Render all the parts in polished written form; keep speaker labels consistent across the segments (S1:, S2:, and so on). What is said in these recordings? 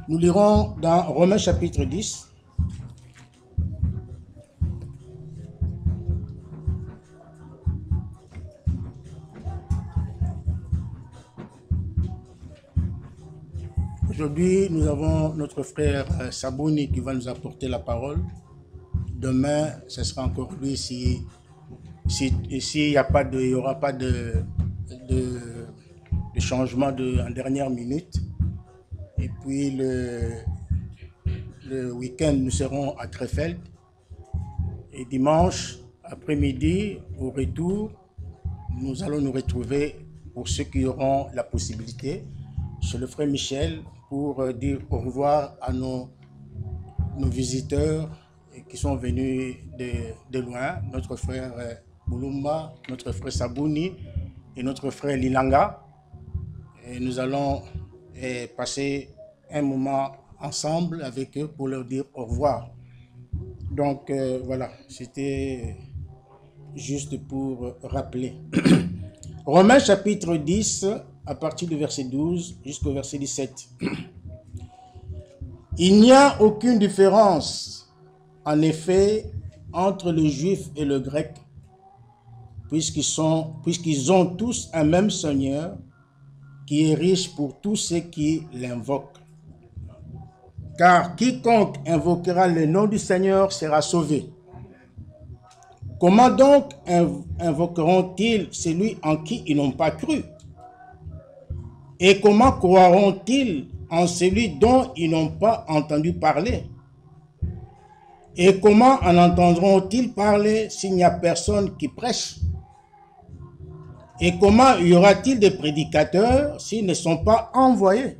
S1: Nous lirons dans Romains chapitre 10. Aujourd'hui, nous avons notre frère Sabouni qui va nous apporter la parole. Demain, ce sera encore lui s'il n'y aura pas de changement en dernière minute. Et puis le week-end, nous serons à Krefeld. Et dimanche après-midi, au retour, nous allons nous retrouver pour ceux qui auront la possibilité chez le frère Michel pour dire au revoir à nos visiteurs qui sont venus de loin, notre frère Boulumba, notre frère Sabouni et notre frère Lilanga. Et nous allons passer un moment ensemble avec eux pour leur dire au revoir. Donc voilà, c'était juste pour rappeler. Romains chapitre 10, à partir du verset 12 jusqu'au verset 17. Il n'y a aucune différence, en effet, entre le juif et le grec, puisqu'ils ont tous un même Seigneur, qui est riche pour tous ceux qui l'invoquent. Car quiconque invoquera le nom du Seigneur sera sauvé. Comment donc invoqueront-ils celui en qui ils n'ont pas cru? Et comment croiront-ils en celui dont ils n'ont pas entendu parler? Et comment en entendront-ils parler s'il n'y a personne qui prêche? Et comment y aura-t-il des prédicateurs s'ils ne sont pas envoyés?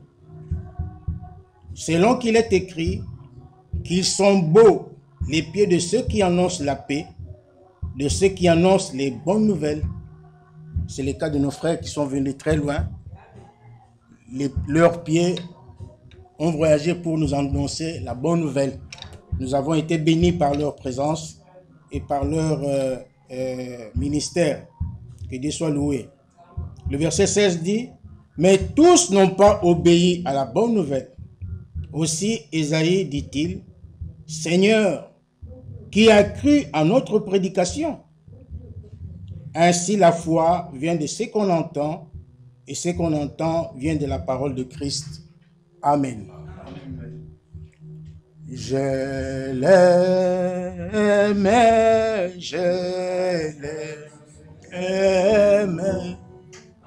S1: Selon qu'il est écrit, qu'ils sont beaux les pieds de ceux qui annoncent la paix, de ceux qui annoncent les bonnes nouvelles. C'est le cas de nos frères qui sont venus très loin. Leurs pieds ont voyagé pour nous annoncer la bonne nouvelle. Nous avons été bénis par leur présence et par leur ministère. Que Dieu soit loué. Le verset 16 dit, « Mais tous n'ont pas obéi à la bonne nouvelle. Aussi Ésaïe dit-il, « Seigneur, qui a cru à notre prédication? Ainsi la foi vient de ce qu'on entend, et ce qu'on entend vient de la parole de Christ. Amen. » Je l'aime,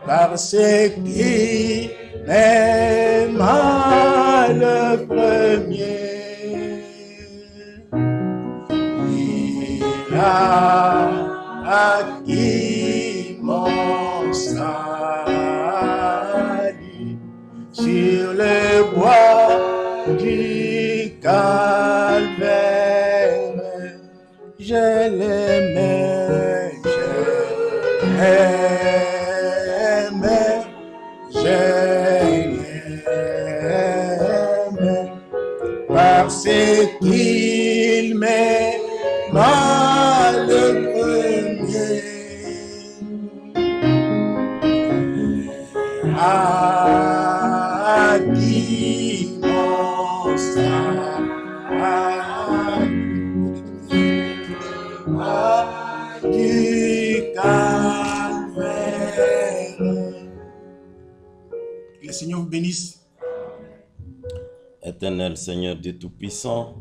S1: parce qu'il m'aima le premier. Il a acquis mon salut sur le bois du calvaire. Je l'aimais, parce qu'il m'aima le premier. Acquis mon salut du calvaire. Que le Seigneur vous bénisse.
S2: Éternel Seigneur Dieu Tout-Puissant,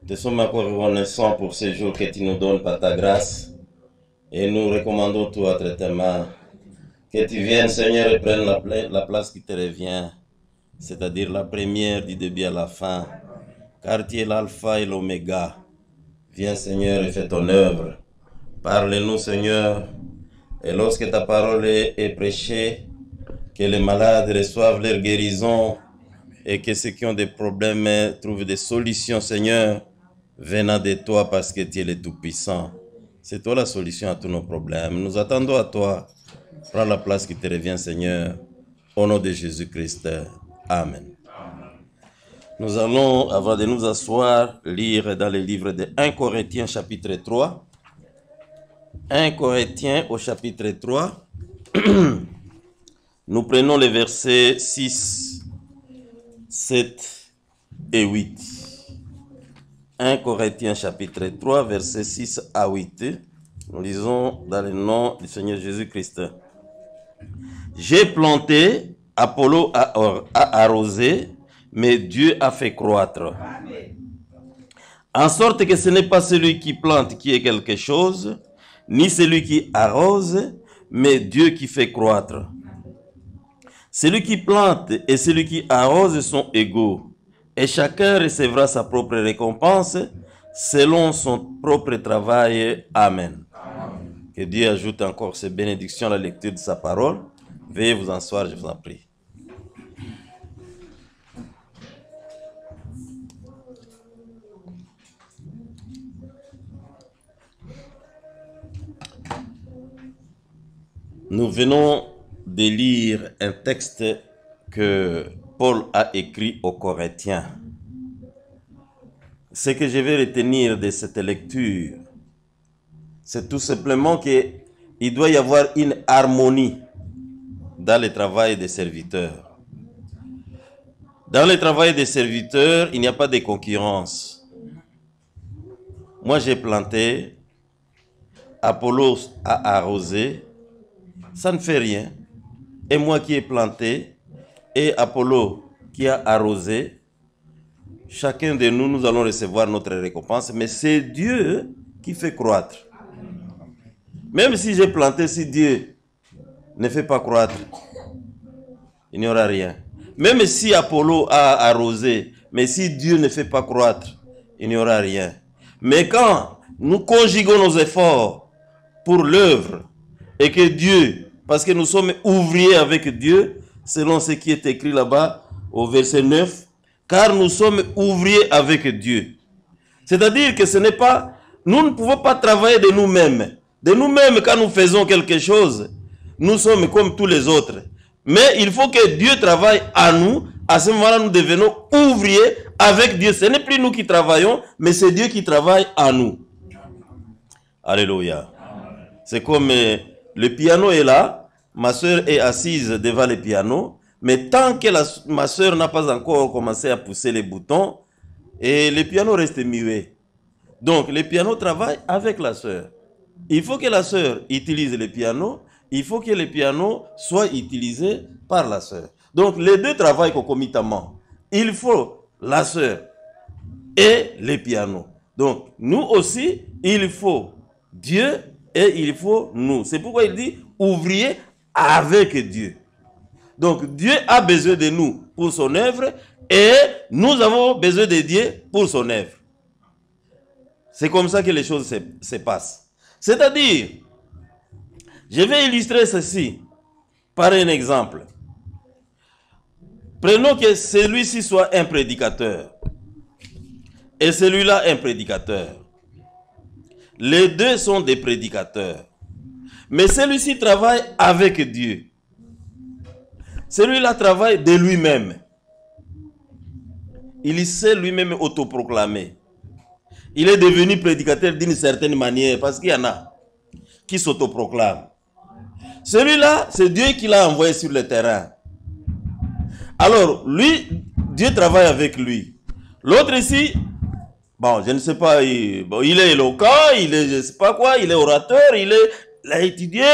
S2: te sommes encore reconnaissants pour ce jour que tu nous donnes par ta grâce. Et nous recommandons tout entre tes mains. Que tu viennes, Seigneur, et prennes la place qui te revient, c'est-à-dire la première du début à la fin, car tu es l'alpha et l'oméga. Viens, Seigneur, et fais ton œuvre. Parle-nous, Seigneur, et lorsque ta parole est prêchée, que les malades reçoivent leur guérison et que ceux qui ont des problèmes trouvent des solutions, Seigneur, venant de toi parce que tu es le Tout-Puissant. C'est toi la solution à tous nos problèmes. Nous attendons à toi. Prends la place qui te revient, Seigneur, au nom de Jésus-Christ. Amen. Nous allons, avant de nous asseoir, lire dans le livre de 1 Corinthiens chapitre 3. 1 Corinthiens au chapitre 3. Nous prenons les versets 6, 7 et 8. 1 Corinthiens chapitre 3, versets 6 à 8. Nous lisons dans le nom du Seigneur Jésus-Christ. J'ai planté, Apollo a arrosé, mais Dieu a fait croître. En sorte que ce n'est pas celui qui plante qui est quelque chose, ni celui qui arrose, mais Dieu qui fait croître. Celui qui plante et celui qui arrose sont égaux, et chacun recevra sa propre récompense selon son propre travail. Amen. Que Dieu ajoute encore ses bénédictions à la lecture de sa parole. Veuillez vous asseoir, je vous en prie. Nous venons de lire un texte que Paul a écrit aux Corinthiens. Ce que je vais retenir de cette lecture, c'est tout simplement qu'il doit y avoir une harmonie dans le travail des serviteurs. Dans le travail des serviteurs, il n'y a pas de concurrence. Moi, j'ai planté, Apollos a arrosé, ça ne fait rien. Et moi qui ai planté, et Apollo qui a arrosé, chacun de nous, nous allons recevoir notre récompense, mais c'est Dieu qui fait croître. Même si j'ai planté, si Dieu ne fait pas croître, il n'y aura rien. Même si Apollo a arrosé, mais si Dieu ne fait pas croître, il n'y aura rien. Mais quand nous conjuguons nos efforts pour l'œuvre, et que Dieu, parce que nous sommes ouvriers avec Dieu, selon ce qui est écrit là-bas au verset 9, car nous sommes ouvriers avec Dieu. C'est-à-dire que ce n'est pas, nous ne pouvons pas travailler de nous-mêmes. De nous-mêmes, quand nous faisons quelque chose, nous sommes comme tous les autres. Mais il faut que Dieu travaille à nous. À ce moment-là, nous devenons ouvriers avec Dieu. Ce n'est plus nous qui travaillons, mais c'est Dieu qui travaille à nous. Alléluia. C'est comme le piano est là, ma soeur est assise devant le piano, mais tant que ma soeur n'a pas encore commencé à pousser les boutons, et le piano reste muet. Donc, le piano travaille avec la soeur. Il faut que la soeur utilise le piano, il faut que le piano soit utilisé par la soeur. Donc, les deux travaillent concomitamment. Il faut la soeur et le piano. Donc, nous aussi, il faut Dieu et il faut nous. C'est pourquoi il dit ouvrier avec Dieu. Donc Dieu a besoin de nous pour son œuvre et nous avons besoin de Dieu pour son œuvre. C'est comme ça que les choses se passent. C'est-à-dire, je vais illustrer ceci par un exemple. Prenons que celui-ci soit un prédicateur et celui-là un prédicateur. Les deux sont des prédicateurs. Mais celui-ci travaille avec Dieu. Celui-là travaille de lui-même. Il s'est lui-même autoproclamé. Il est devenu prédicateur d'une certaine manière parce qu'il y en a qui s'autoproclament. Celui-là, c'est Dieu qui l'a envoyé sur le terrain. Alors, lui, Dieu travaille avec lui. L'autre ici, bon, je ne sais pas, il est éloquent, il est je ne sais pas quoi, il est orateur, il a étudié,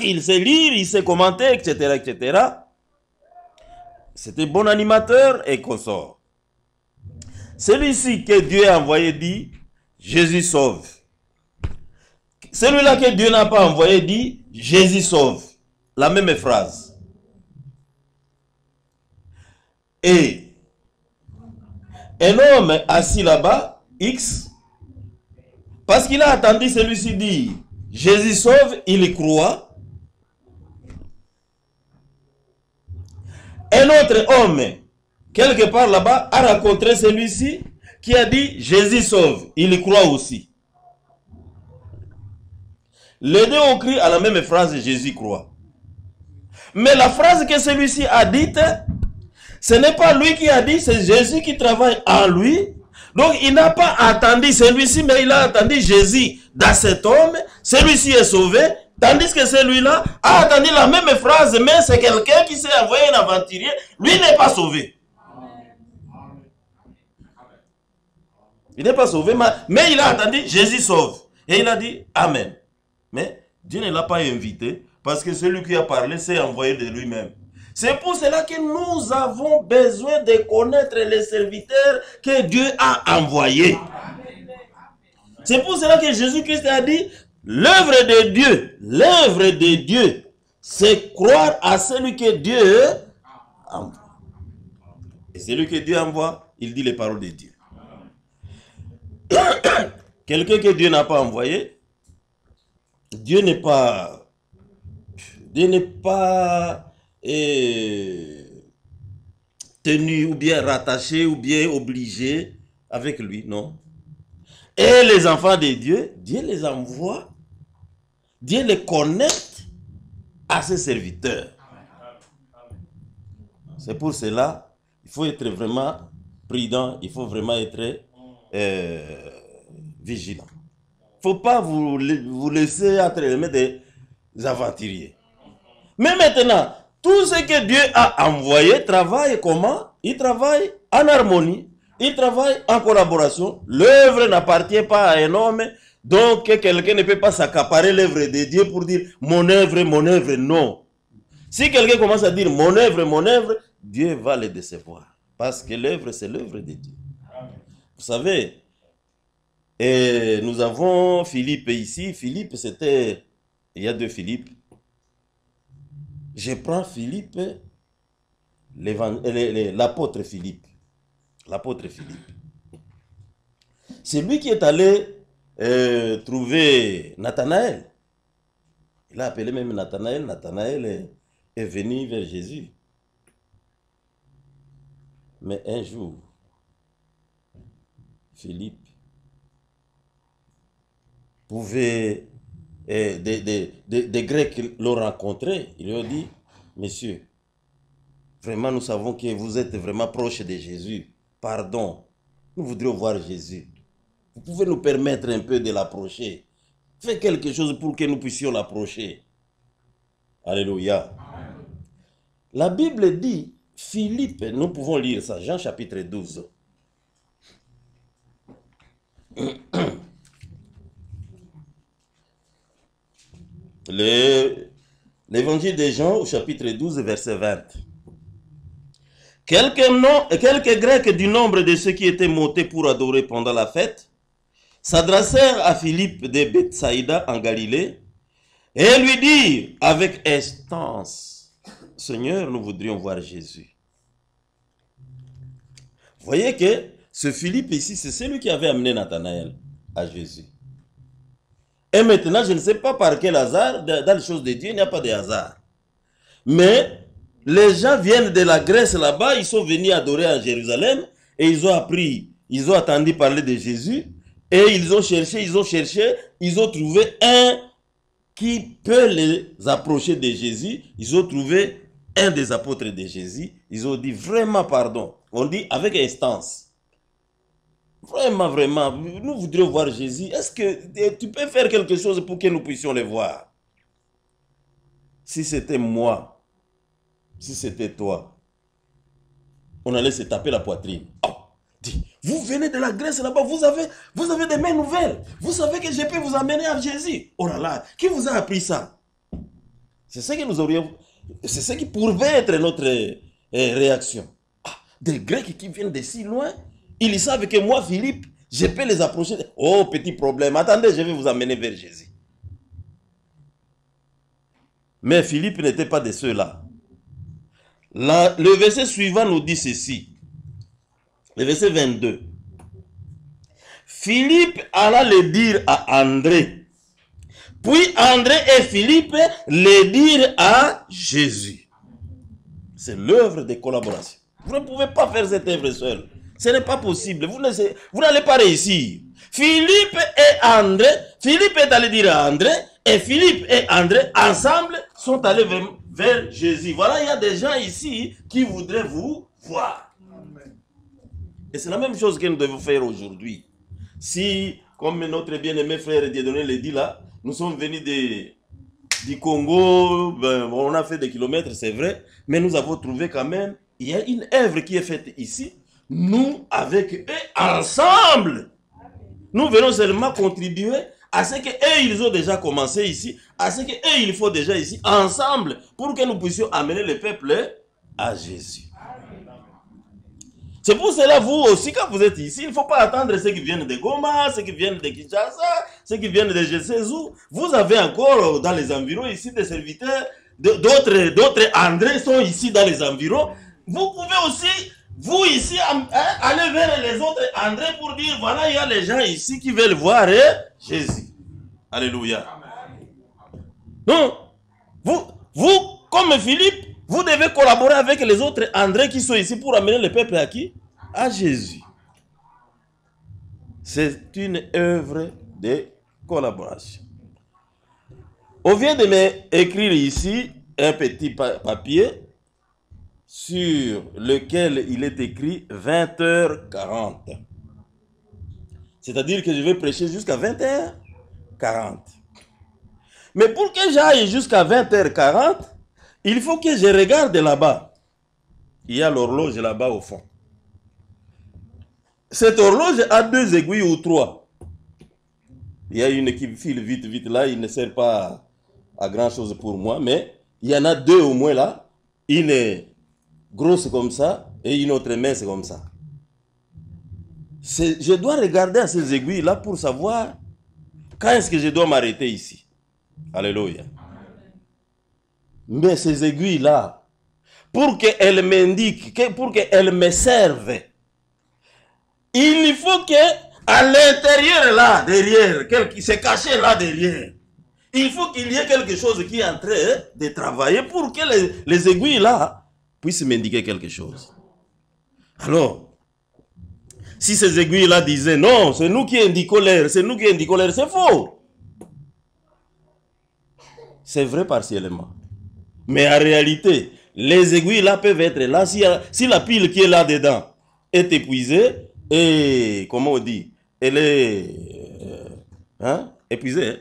S2: il sait lire, il sait commenter, etc., etc. C'était bon animateur et consort. Celui-ci que Dieu a envoyé dit, Jésus sauve. Celui-là que Dieu n'a pas envoyé dit, Jésus sauve. La même phrase. Et un homme assis là-bas, X, parce qu'il a attendu celui-ci dire, Jésus sauve, il croit. Un autre homme, quelque part là-bas, a rencontré celui-ci qui a dit, Jésus sauve, il croit aussi. Les deux ont crié à la même phrase, Jésus croit. Mais la phrase que celui-ci a dite, ce n'est pas lui qui a dit, c'est Jésus qui travaille en lui. Donc il n'a pas attendu celui-ci, mais il a attendu Jésus dans cet homme. Celui-ci est sauvé, tandis que celui-là a attendu la même phrase, mais c'est quelqu'un qui s'est envoyé un aventurier. Lui n'est pas sauvé. Il n'est pas sauvé, mais il a entendu Jésus sauve. Et il a dit Amen. Mais Dieu ne l'a pas invité parce que celui qui a parlé s'est envoyé de lui-même. C'est pour cela que nous avons besoin de connaître les serviteurs que Dieu a envoyés. C'est pour cela que Jésus-Christ a dit, l'œuvre de Dieu, c'est croire à celui que Dieu envoie. Et celui que Dieu envoie, il dit les paroles de Dieu. Quelqu'un que Dieu n'a pas envoyé, Dieu n'est pas tenu ou bien rattaché ou bien obligé avec lui, non. Et les enfants de Dieu, Dieu les envoie, Dieu les connecte à ses serviteurs. C'est pour cela, il faut être vraiment prudent, il faut vraiment être vigilant. Il ne faut pas vous laisser entre les mains des aventuriers. Mais maintenant, tout ce que Dieu a envoyé travaille comment? Il travaille en harmonie, il travaille en collaboration. L'œuvre n'appartient pas à un homme, donc quelqu'un ne peut pas s'accaparer l'œuvre de Dieu pour dire mon œuvre, non. Si quelqu'un commence à dire mon œuvre, Dieu va le décevoir. Parce que l'œuvre, c'est l'œuvre de Dieu. Vous savez, et nous avons Philippe ici. Philippe, c'était... Il y a deux Philippe. Je prends Philippe, l'apôtre Philippe. L'apôtre Philippe. C'est lui qui est allé trouver Nathanaël. Il a appelé même Nathanaël. Nathanaël est venu vers Jésus. Mais un jour, Philippe pouvait... des Grecs l'ont rencontré. Ils lui ont dit, monsieur, vraiment nous savons que vous êtes vraiment proche de Jésus. Pardon, nous voudrions voir Jésus. Vous pouvez nous permettre un peu de l'approcher. Faites quelque chose pour que nous puissions l'approcher. Alléluia. La Bible dit, Philippe, nous pouvons lire ça, Jean chapitre 12. L'évangile de Jean au chapitre 12, verset 20. Quelques Grecs du nombre de ceux qui étaient montés pour adorer pendant la fête s'adressèrent à Philippe de Bethsaïda en Galilée et lui dirent avec instance, Seigneur, nous voudrions voir Jésus. Vous voyez que ce Philippe ici, c'est celui qui avait amené Nathanaël à Jésus. Et maintenant, je ne sais pas par quel hasard, dans les choses de Dieu, il n'y a pas de hasard. Mais les gens viennent de la Grèce là-bas, ils sont venus adorer à Jérusalem et ils ont appris, ils ont entendu parler de Jésus et ils ont cherché, ils ont trouvé un qui peut les approcher de Jésus. Ils ont trouvé un des apôtres de Jésus. Ils ont dit vraiment pardon. On dit avec instance. Vraiment, vraiment, nous voudrions voir Jésus. Est-ce que tu peux faire quelque chose pour que nous puissions le voir? Si c'était moi, si c'était toi, on allait se taper la poitrine. Oh, dis, vous venez de la Grèce là-bas, vous avez des mains nouvelles. Vous savez que je peux vous amener à Jésus. Oh là là, qui vous a appris ça? C'est ce que nous aurions, c'est ce qui pourrait être notre réaction. Ah, des Grecs qui viennent de si loin. Ils savent que moi, Philippe, je peux les approcher. Oh, petit problème. Attendez, je vais vous amener vers Jésus. Mais Philippe n'était pas de ceux-là. Le verset suivant nous dit ceci. Le verset 22. Philippe alla le dire à André. Puis André et Philippe le dirent à Jésus. C'est l'œuvre de collaboration. Vous ne pouvez pas faire cette œuvre seul. Ce n'est pas possible. Vous n'allez pas réussir. Philippe est allé dire à André, et Philippe et André, ensemble, sont allés vers Jésus. Voilà, il y a des gens ici qui voudraient vous voir. Et c'est la même chose que nous devons faire aujourd'hui. Si, comme notre bien-aimé frère Dieudonné le dit là, nous sommes venus du Congo, on a fait des kilomètres, c'est vrai, mais nous avons trouvé quand même, il y a une œuvre qui est faite ici. Nous, avec eux, ensemble, Nous venons seulement contribuer à ce qu'eux, ils ont déjà commencé ici, à ce qu'eux, il faut déjà ici, ensemble, pour que nous puissions amener le peuple à Jésus. C'est pour cela, vous aussi, quand vous êtes ici, il ne faut pas attendre ceux qui viennent de Goma, ceux qui viennent de Kinshasa, ceux qui viennent de je sais où. Vous avez encore dans les environs ici des serviteurs, d'autres André sont ici dans les environs. Vous pouvez aussi, vous ici, aller vers les autres André pour dire, voilà, il y a les gens ici qui veulent voir Jésus. Alléluia. Non, vous, comme Philippe, vous devez collaborer avec les autres André qui sont ici pour amener le peuple à qui? À Jésus. C'est une œuvre de collaboration. On vient de m'écrire ici un petit papier sur lequel il est écrit 20h40. C'est-à-dire que je vais prêcher jusqu'à 20h40. Mais pour que j'aille jusqu'à 20h40, il faut que je regarde là-bas. Il y a l'horloge là-bas au fond. Cette horloge a 2 aiguilles ou 3. Il y a une qui file vite, vite là. Il ne sert pas à grand chose pour moi. Mais il y en a 2 au moins là. Une est grosse comme ça et une autre mince comme ça. Je dois regarder à ces aiguilles là pour savoir quand est-ce que je dois m'arrêter ici. Alléluia. Mais ces aiguilles-là, pour qu'elles m'indiquent, pour qu'elles me servent, il faut qu'à l'intérieur là, derrière, qui s'est caché là derrière, il faut qu'il y ait quelque chose qui est en train de travailler pour que les aiguilles là puissent m'indiquer quelque chose. Alors, si ces aiguilles là disaient non, c'est nous qui indiquons l'heure, c'est nous qui indiquons l'heure, c'est faux. C'est vrai partiellement. Mais en réalité, les aiguilles là peuvent être là. Si la pile qui est là dedans est épuisée, et comment on dit, elle est épuisée, hein?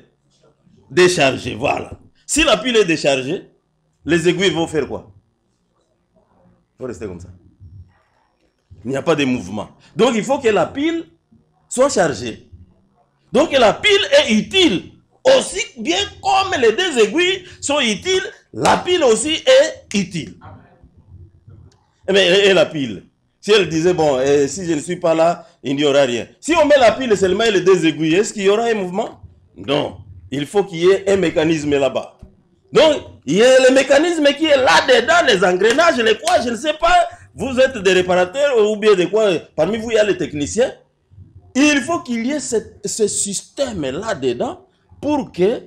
S2: Déchargée, voilà. Si la pile est déchargée, les aiguilles vont faire quoi? Il faut rester comme ça. Il n'y a pas de mouvement. Donc il faut que la pile soit chargée. Donc la pile est utile. Aussi bien comme les 2 aiguilles sont utiles, la pile aussi est utile. Mais et la pile? Si elle disait, bon, si je ne suis pas là, il n'y aura rien. Si on met la pile seulement et les 2 aiguilles, est-ce qu'il y aura un mouvement? Non. Il faut qu'il y ait un mécanisme là-bas. Donc, il y a le mécanisme qui est là-dedans, les engrenages, les quoi, je ne sais pas. Vous êtes des réparateurs ou bien de quoi? Parmi vous, il y a les techniciens. Il faut qu'il y ait ce système là-dedans pour que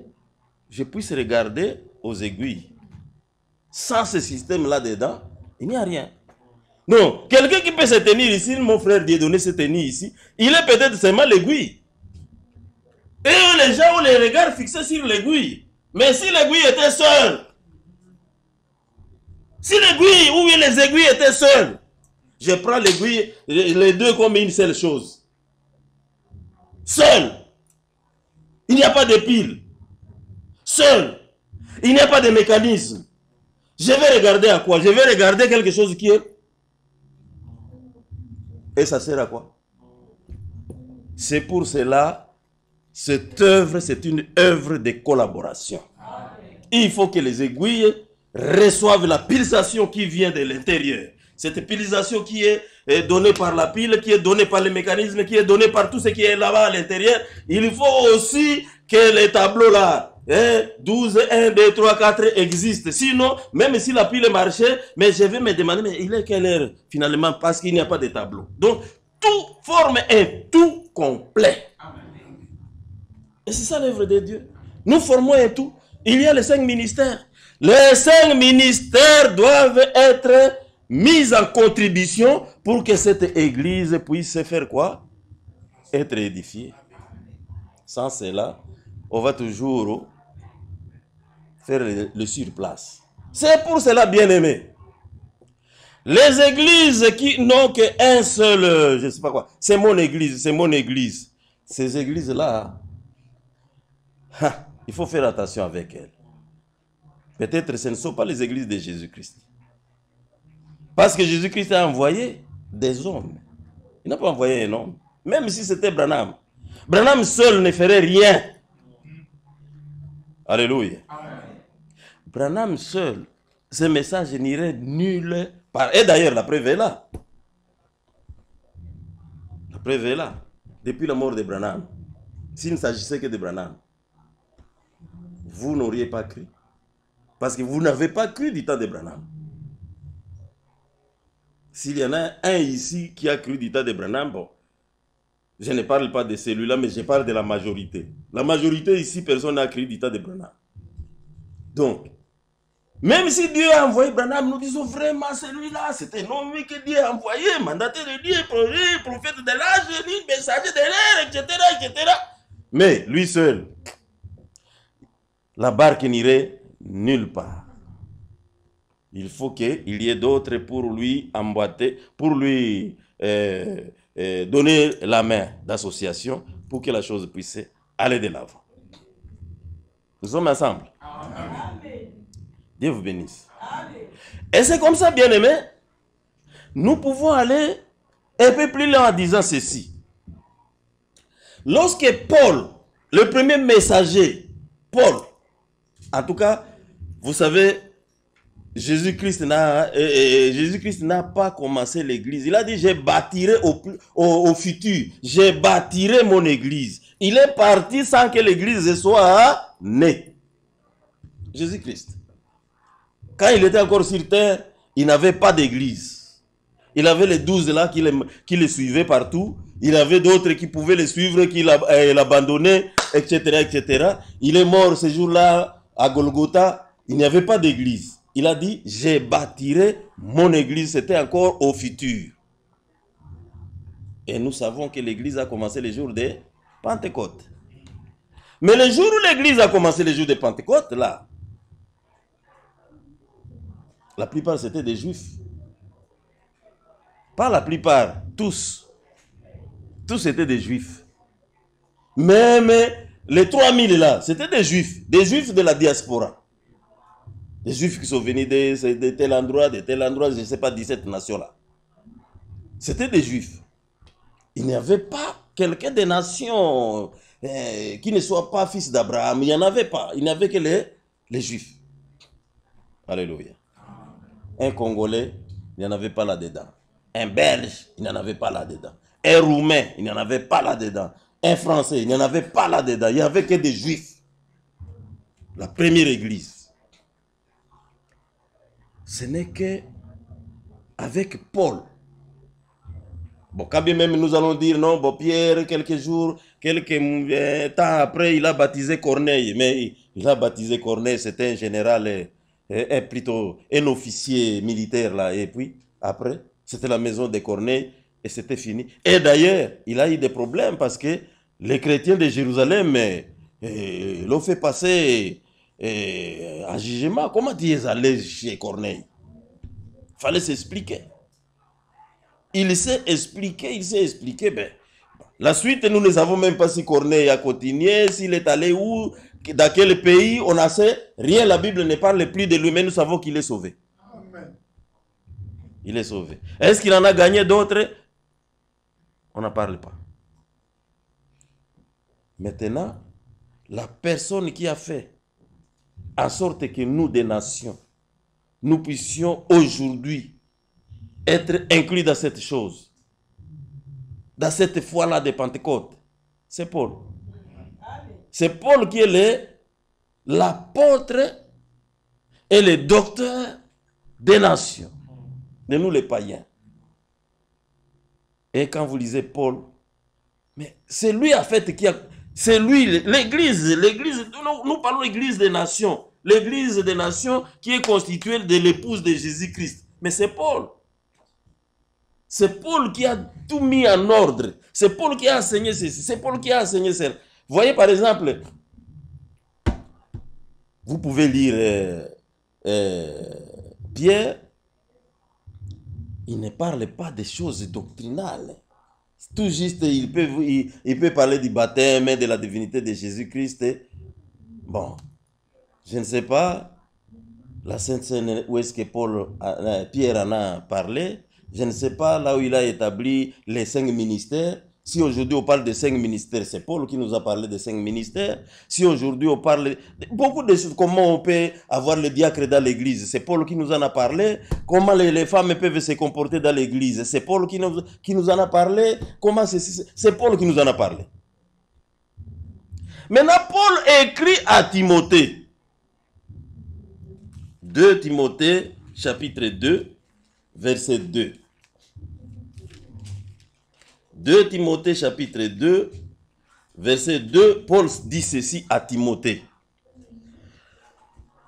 S2: je puisse regarder aux aiguilles. Sans ce système là-dedans, il n'y a rien. Non, quelqu'un qui peut se tenir ici, mon frère Dieudonné se tenir ici, il est peut-être seulement l'aiguille. Et les gens ont les regards fixés sur l'aiguille. Mais si l'aiguille était seule, si l'aiguille ou les aiguilles étaient seules, je prends l'aiguille, les 2 comme une seule chose. Seul. Il n'y a pas de pile. Seul. Il n'y a pas de mécanisme. Je vais regarder à quoi? Je vais regarder quelque chose qui est... Et ça sert à quoi? C'est pour cela, cette œuvre, c'est une œuvre de collaboration. Il faut que les aiguilles reçoivent la pulsation qui vient de l'intérieur. Cette pulsation qui est donnée par la pile, qui est donnée par le mécanisme, qui est donnée par tout ce qui est là-bas à l'intérieur. Il faut aussi que les tableaux là, 12, 1, 2, 3, 4 existent. Sinon, même si la pile marchait, mais je vais me demander, mais il est quelle heure finalement? Parce qu'il n'y a pas de tableau. Donc, tout forme un tout complet. Et c'est ça l'œuvre de Dieu. Nous formons un tout. Il y a les 5 ministères. Les 5 ministères doivent être mis en contribution pour que cette église puisse faire quoi? Être édifiée. Sans cela, on va toujours faire le surplace. C'est pour cela, bien aimé. Les églises qui n'ont qu'un seul, je ne sais pas quoi, c'est mon église, c'est mon église. Ces églises-là, il faut faire attention avec elles. Peut-être que ce ne sont pas les églises de Jésus-Christ. Parce que Jésus-Christ a envoyé des hommes. Il n'a pas envoyé un homme. Même si c'était Branham. Branham seul ne ferait rien. Alléluia. Branham seul, ce message n'irait nulle part. Et d'ailleurs, la preuve est là. La preuve est là. Depuis la mort de Branham, s'il ne s'agissait que de Branham, vous n'auriez pas cru. Parce que vous n'avez pas cru du temps de Branham. S'il y en a un ici qui a cru du temps de Branham, bon, je ne parle pas de celui-là, mais je parle de la majorité. La majorité ici, personne n'a cru du temps de Branham. Donc, même si Dieu a envoyé Branham, nous disons vraiment celui-là, c'était un homme que Dieu a envoyé, mandaté de Dieu, prophète de l'âge, messager de l'air, etc., etc. Mais lui seul, la barque n'irait nulle part. Il faut qu'il y ait d'autres pour lui emboîter, pour lui donner la main d'association pour que la chose puisse aller de l'avant. Nous sommes ensemble. Amen. Dieu vous bénisse. Amen. Et c'est comme ça, bien aimé, nous pouvons aller un peu plus loin en disant ceci. Lorsque Paul, le premier messager, Paul, en tout cas, vous savez, Jésus-Christ n'a pas commencé l'église. Il a dit, je bâtirai au futur, je bâtirai mon église. Il est parti sans que l'église soit née. Jésus-Christ. Quand il était encore sur terre, il n'avait pas d'église. Il avait les 12 là qui le suivaient partout. Il avait d'autres qui pouvaient le suivre, qui l'abandonnaient, etc., etc. Il est mort ce jour-là à Golgotha. Il n'y avait pas d'église. Il a dit, je bâtirai mon église. C'était encore au futur. Et nous savons que l'église a commencé le jour de Pentecôte. Mais le jour où l'église a commencé le jour de Pentecôte, là, la plupart c'était des juifs. Pas la plupart, tous. Tous étaient des juifs. Même les 3000 là, c'était des juifs de la diaspora. Des juifs qui sont venus de tel endroit, je ne sais pas, 17 nations là. C'était des juifs. Il n'y avait pas quelqu'un des nations qui ne soit pas fils d'Abraham. Il n'y en avait pas. Il n'y avait que les juifs. Alléluia. Un Congolais, il n'y en avait pas là-dedans. Un Belge, il n'y en avait pas là-dedans. Un Roumain, il n'y en avait pas là-dedans. Un Français, il n'y en avait pas là-dedans. Il n'y avait que des juifs. La première église. Ce n'est que avec Paul. Bon, quand bien même nous allons dire, non, bon, Pierre, quelques temps après, il a baptisé Corneille. Mais il a baptisé Corneille, c'était un général, plutôt un officier militaire là. Et puis, après, c'était la maison de Corneille et c'était fini. Et d'ailleurs, il a eu des problèmes parce que les chrétiens de Jérusalem l'ont fait passer à jugement. Comment tu es allé chez Corneille? Il fallait s'expliquer. Il s'est expliqué. Ben, la suite, nous ne savons même pas si Corneille a continué, s'il est allé où, dans quel pays, on ne sait rien. La Bible ne parle plus de lui, mais nous savons qu'il est sauvé. Amen. Il est sauvé. Est-ce qu'il en a gagné d'autres? On n'en parle pas. Maintenant, la personne qui a fait en sorte que nous, des nations, nous puissions aujourd'hui être inclus dans cette chose, dans cette foi-là de Pentecôte, c'est Paul. C'est Paul qui est l'apôtre et le docteur des nations, de nous les païens. Et quand vous lisez Paul, mais c'est lui en fait qui a... C'est lui, l'église, nous parlons de l'église des nations. L'église des nations qui est constituée de l'épouse de Jésus-Christ. Mais c'est Paul. C'est Paul qui a tout mis en ordre. C'est Paul qui a enseigné ceci. C'est Paul qui a enseigné cela. Voyez par exemple, vous pouvez lire Pierre. Il ne parle pas des choses doctrinales. Tout juste, il peut parler du baptême, de la divinité de Jésus-Christ. Bon, je ne sais pas, la Sainte Seine, où est-ce que Pierre en a parlé. Je ne sais pas là où il a établi les 5 ministères. Si aujourd'hui on parle de 5 ministères, c'est Paul qui nous a parlé de 5 ministères. Si aujourd'hui on parle de beaucoup de choses, comment on peut avoir le diacre dans l'église, c'est Paul qui nous en a parlé. Comment les femmes peuvent se comporter dans l'église, c'est Paul qui nous en a parlé. Comment c'est Paul qui nous en a parlé. Maintenant, Paul écrit à Timothée. 2 Timothée, chapitre 2, verset 2. 2 Timothée chapitre 2, verset 2, Paul dit ceci à Timothée.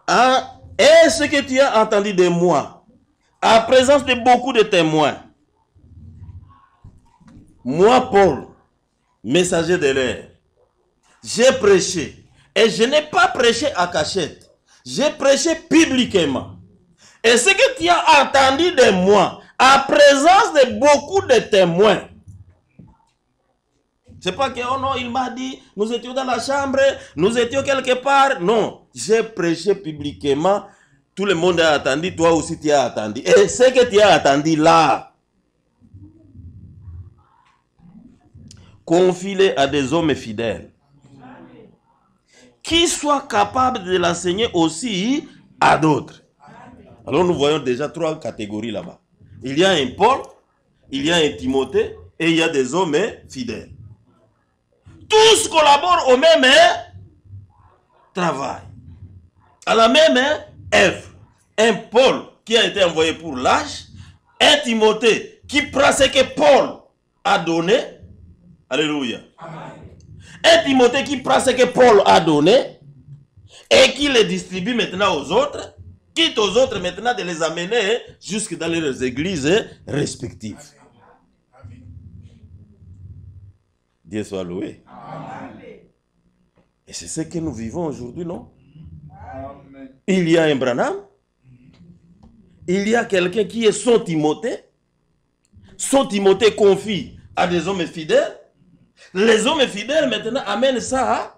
S2: Et ce que tu as entendu de moi, en présence de beaucoup de témoins, moi Paul, messager de l'air, j'ai prêché, et je n'ai pas prêché à cachette, j'ai prêché publiquement. Et ce que tu as entendu de moi, en présence de beaucoup de témoins, c'est pas que, oh non, il m'a dit, nous étions dans la chambre, nous étions quelque part. Non, j'ai prêché publiquement, tout le monde a attendu, toi aussi tu as attendu. Et ce que tu as attendu là, confie-le à des hommes fidèles, qui soient capables de l'enseigner aussi à d'autres. Alors nous voyons déjà 3 catégories là-bas. Il y a un Paul, il y a un Timothée, et il y a des hommes fidèles. Tous collaborent au même travail, à la même œuvre. Un Paul qui a été envoyé pour l'âge, un Timothée qui prend ce que Paul a donné. Alléluia. Amen. Un Timothée qui prend ce que Paul a donné et qui le distribue maintenant aux autres, quitte aux autres maintenant de les amener jusque dans leurs églises respectives. Amen. Dieu soit loué. Amen. Et c'est ce que nous vivons aujourd'hui, non? Amen. Il y a un Branham, il y a quelqu'un qui est son Timothée. Son Timothée confie à des hommes fidèles. Les hommes fidèles maintenant amènent ça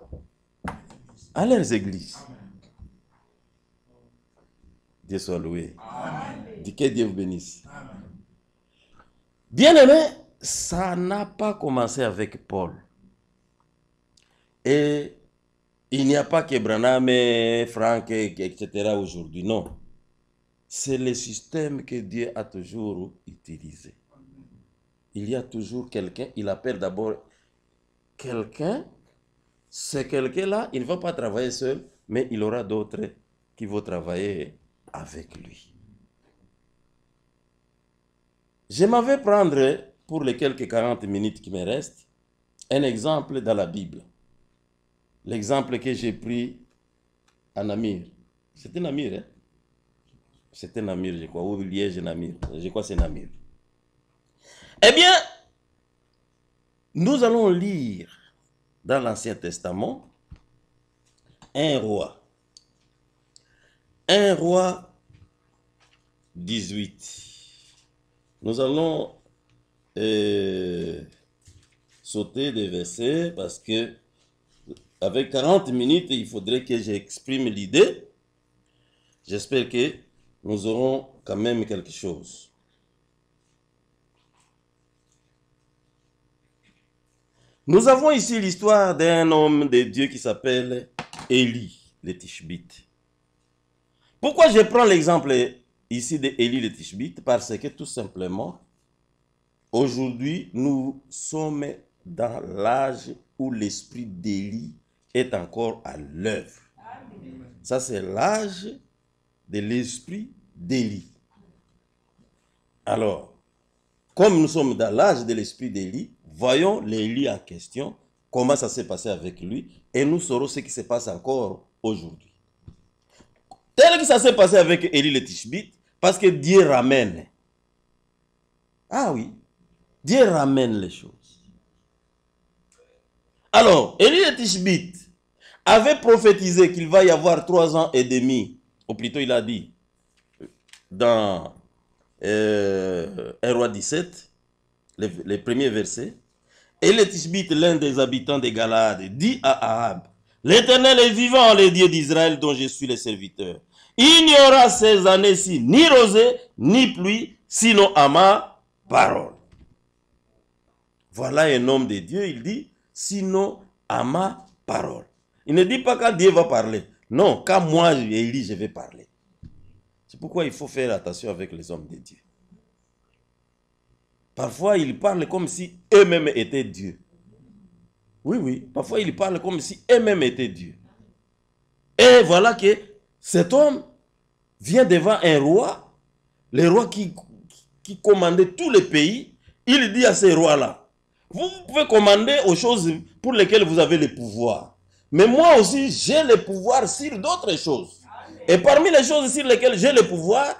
S2: à leurs églises. Dieu soit loué. Amen. Dis que Dieu vous bénisse. Bien aimé, ça n'a pas commencé avec Paul. Et il n'y a pas que Branham, Franck, etc. aujourd'hui. Non. C'est le système que Dieu a toujours utilisé. Il y a toujours quelqu'un, il appelle d'abord quelqu'un. Ce quelqu'un-là, il ne va pas travailler seul, mais il aura d'autres qui vont travailler avec lui. Je m'en vais prendre, pour les quelques 40 minutes qui me restent, un exemple dans la Bible. L'exemple que j'ai pris à Namur. C'était Namur, hein? C'était Namur, je crois. Ou Liège, Namur. Je crois que c'est Namur. Eh bien, nous allons lire dans l'Ancien Testament un roi. Un roi 18. Nous allons sauter des versets parce que avec 40 minutes, il faudrait que j'exprime l'idée. J'espère que nous aurons quand même quelque chose. Nous avons ici l'histoire d'un homme de Dieu qui s'appelle Élie le Tishbite. Pourquoi je prends l'exemple ici d'Élie le Tishbite? Parce que tout simplement, aujourd'hui, nous sommes dans l'âge où l'esprit d'Élie est encore à l'œuvre. Ça, c'est l'âge de l'esprit d'Élie. Alors, comme nous sommes dans l'âge de l'esprit d'Élie, voyons l'Élie en question, comment ça s'est passé avec lui, et nous saurons ce qui se passe encore aujourd'hui. Tel que ça s'est passé avec Élie le Tishbite, parce que Dieu ramène. Ah oui, Dieu ramène les choses. Alors, Élie le Tishbite avait prophétisé qu'il va y avoir 3 ans et demi, ou plutôt il a dit, dans 1 Roi 17, les premiers versets, et le Tishbite, l'un des habitants de Galade, dit à Ahab, l'Éternel est vivant, le Dieu d'Israël dont je suis le serviteur. Il n'y aura ces années-ci ni rosée, ni pluie, sinon à ma parole. voilà un homme de Dieu, il dit, sinon à ma parole. Il ne dit pas quand Dieu va parler. Non, quand moi, Élie, je vais parler. C'est pourquoi il faut faire attention avec les hommes de Dieu. Parfois, ils parlent comme si eux-mêmes étaient Dieu. Oui, oui. Parfois, ils parlent comme si eux-mêmes étaient Dieu. Et voilà que cet homme vient devant un roi, le roi qui commandait tous les pays. Il dit à ces rois-là, vous pouvez commander aux choses pour lesquelles vous avez le pouvoir. Mais moi aussi, j'ai le pouvoir sur d'autres choses. Et parmi les choses sur lesquelles j'ai le pouvoir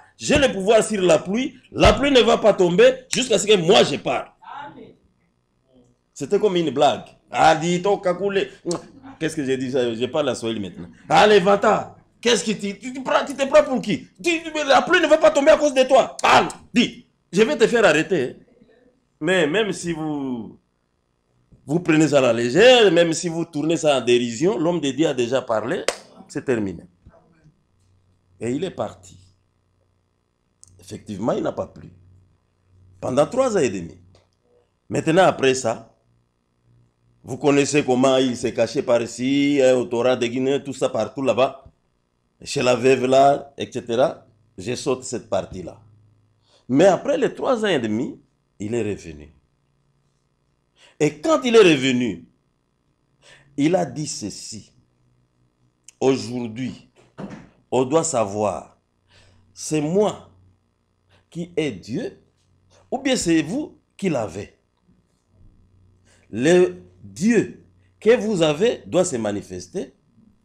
S2: sur la pluie. La pluie ne va pas tomber jusqu'à ce que moi je parle. C'était comme une blague. Ah, dit, qu'est-ce que j'ai dit? Je parle en Swahili maintenant. Allez, va-t'en. Qu'est-ce que tu te prends pour qui? La pluie ne va pas tomber à cause de toi. Parle, dis. Je vais te faire arrêter. Mais même si vous prenez ça à la légère, même si vous tournez ça en dérision, l'homme de Dieu a déjà parlé, c'est terminé. Et il est parti. Effectivement, il n'a pas plu. Pendant 3 ans et demi. Maintenant, après ça, vous connaissez comment il s'est caché par ici, au Torah de Guinée, tout ça partout là-bas. Chez la veuve là, etc. Je saute cette partie-là. Mais après les 3 ans et demi, il est revenu. Et quand il est revenu, il a dit ceci. Aujourd'hui, on doit savoir, c'est moi qui est Dieu, ou bien c'est vous qui l'avez. Le Dieu que vous avez doit se manifester,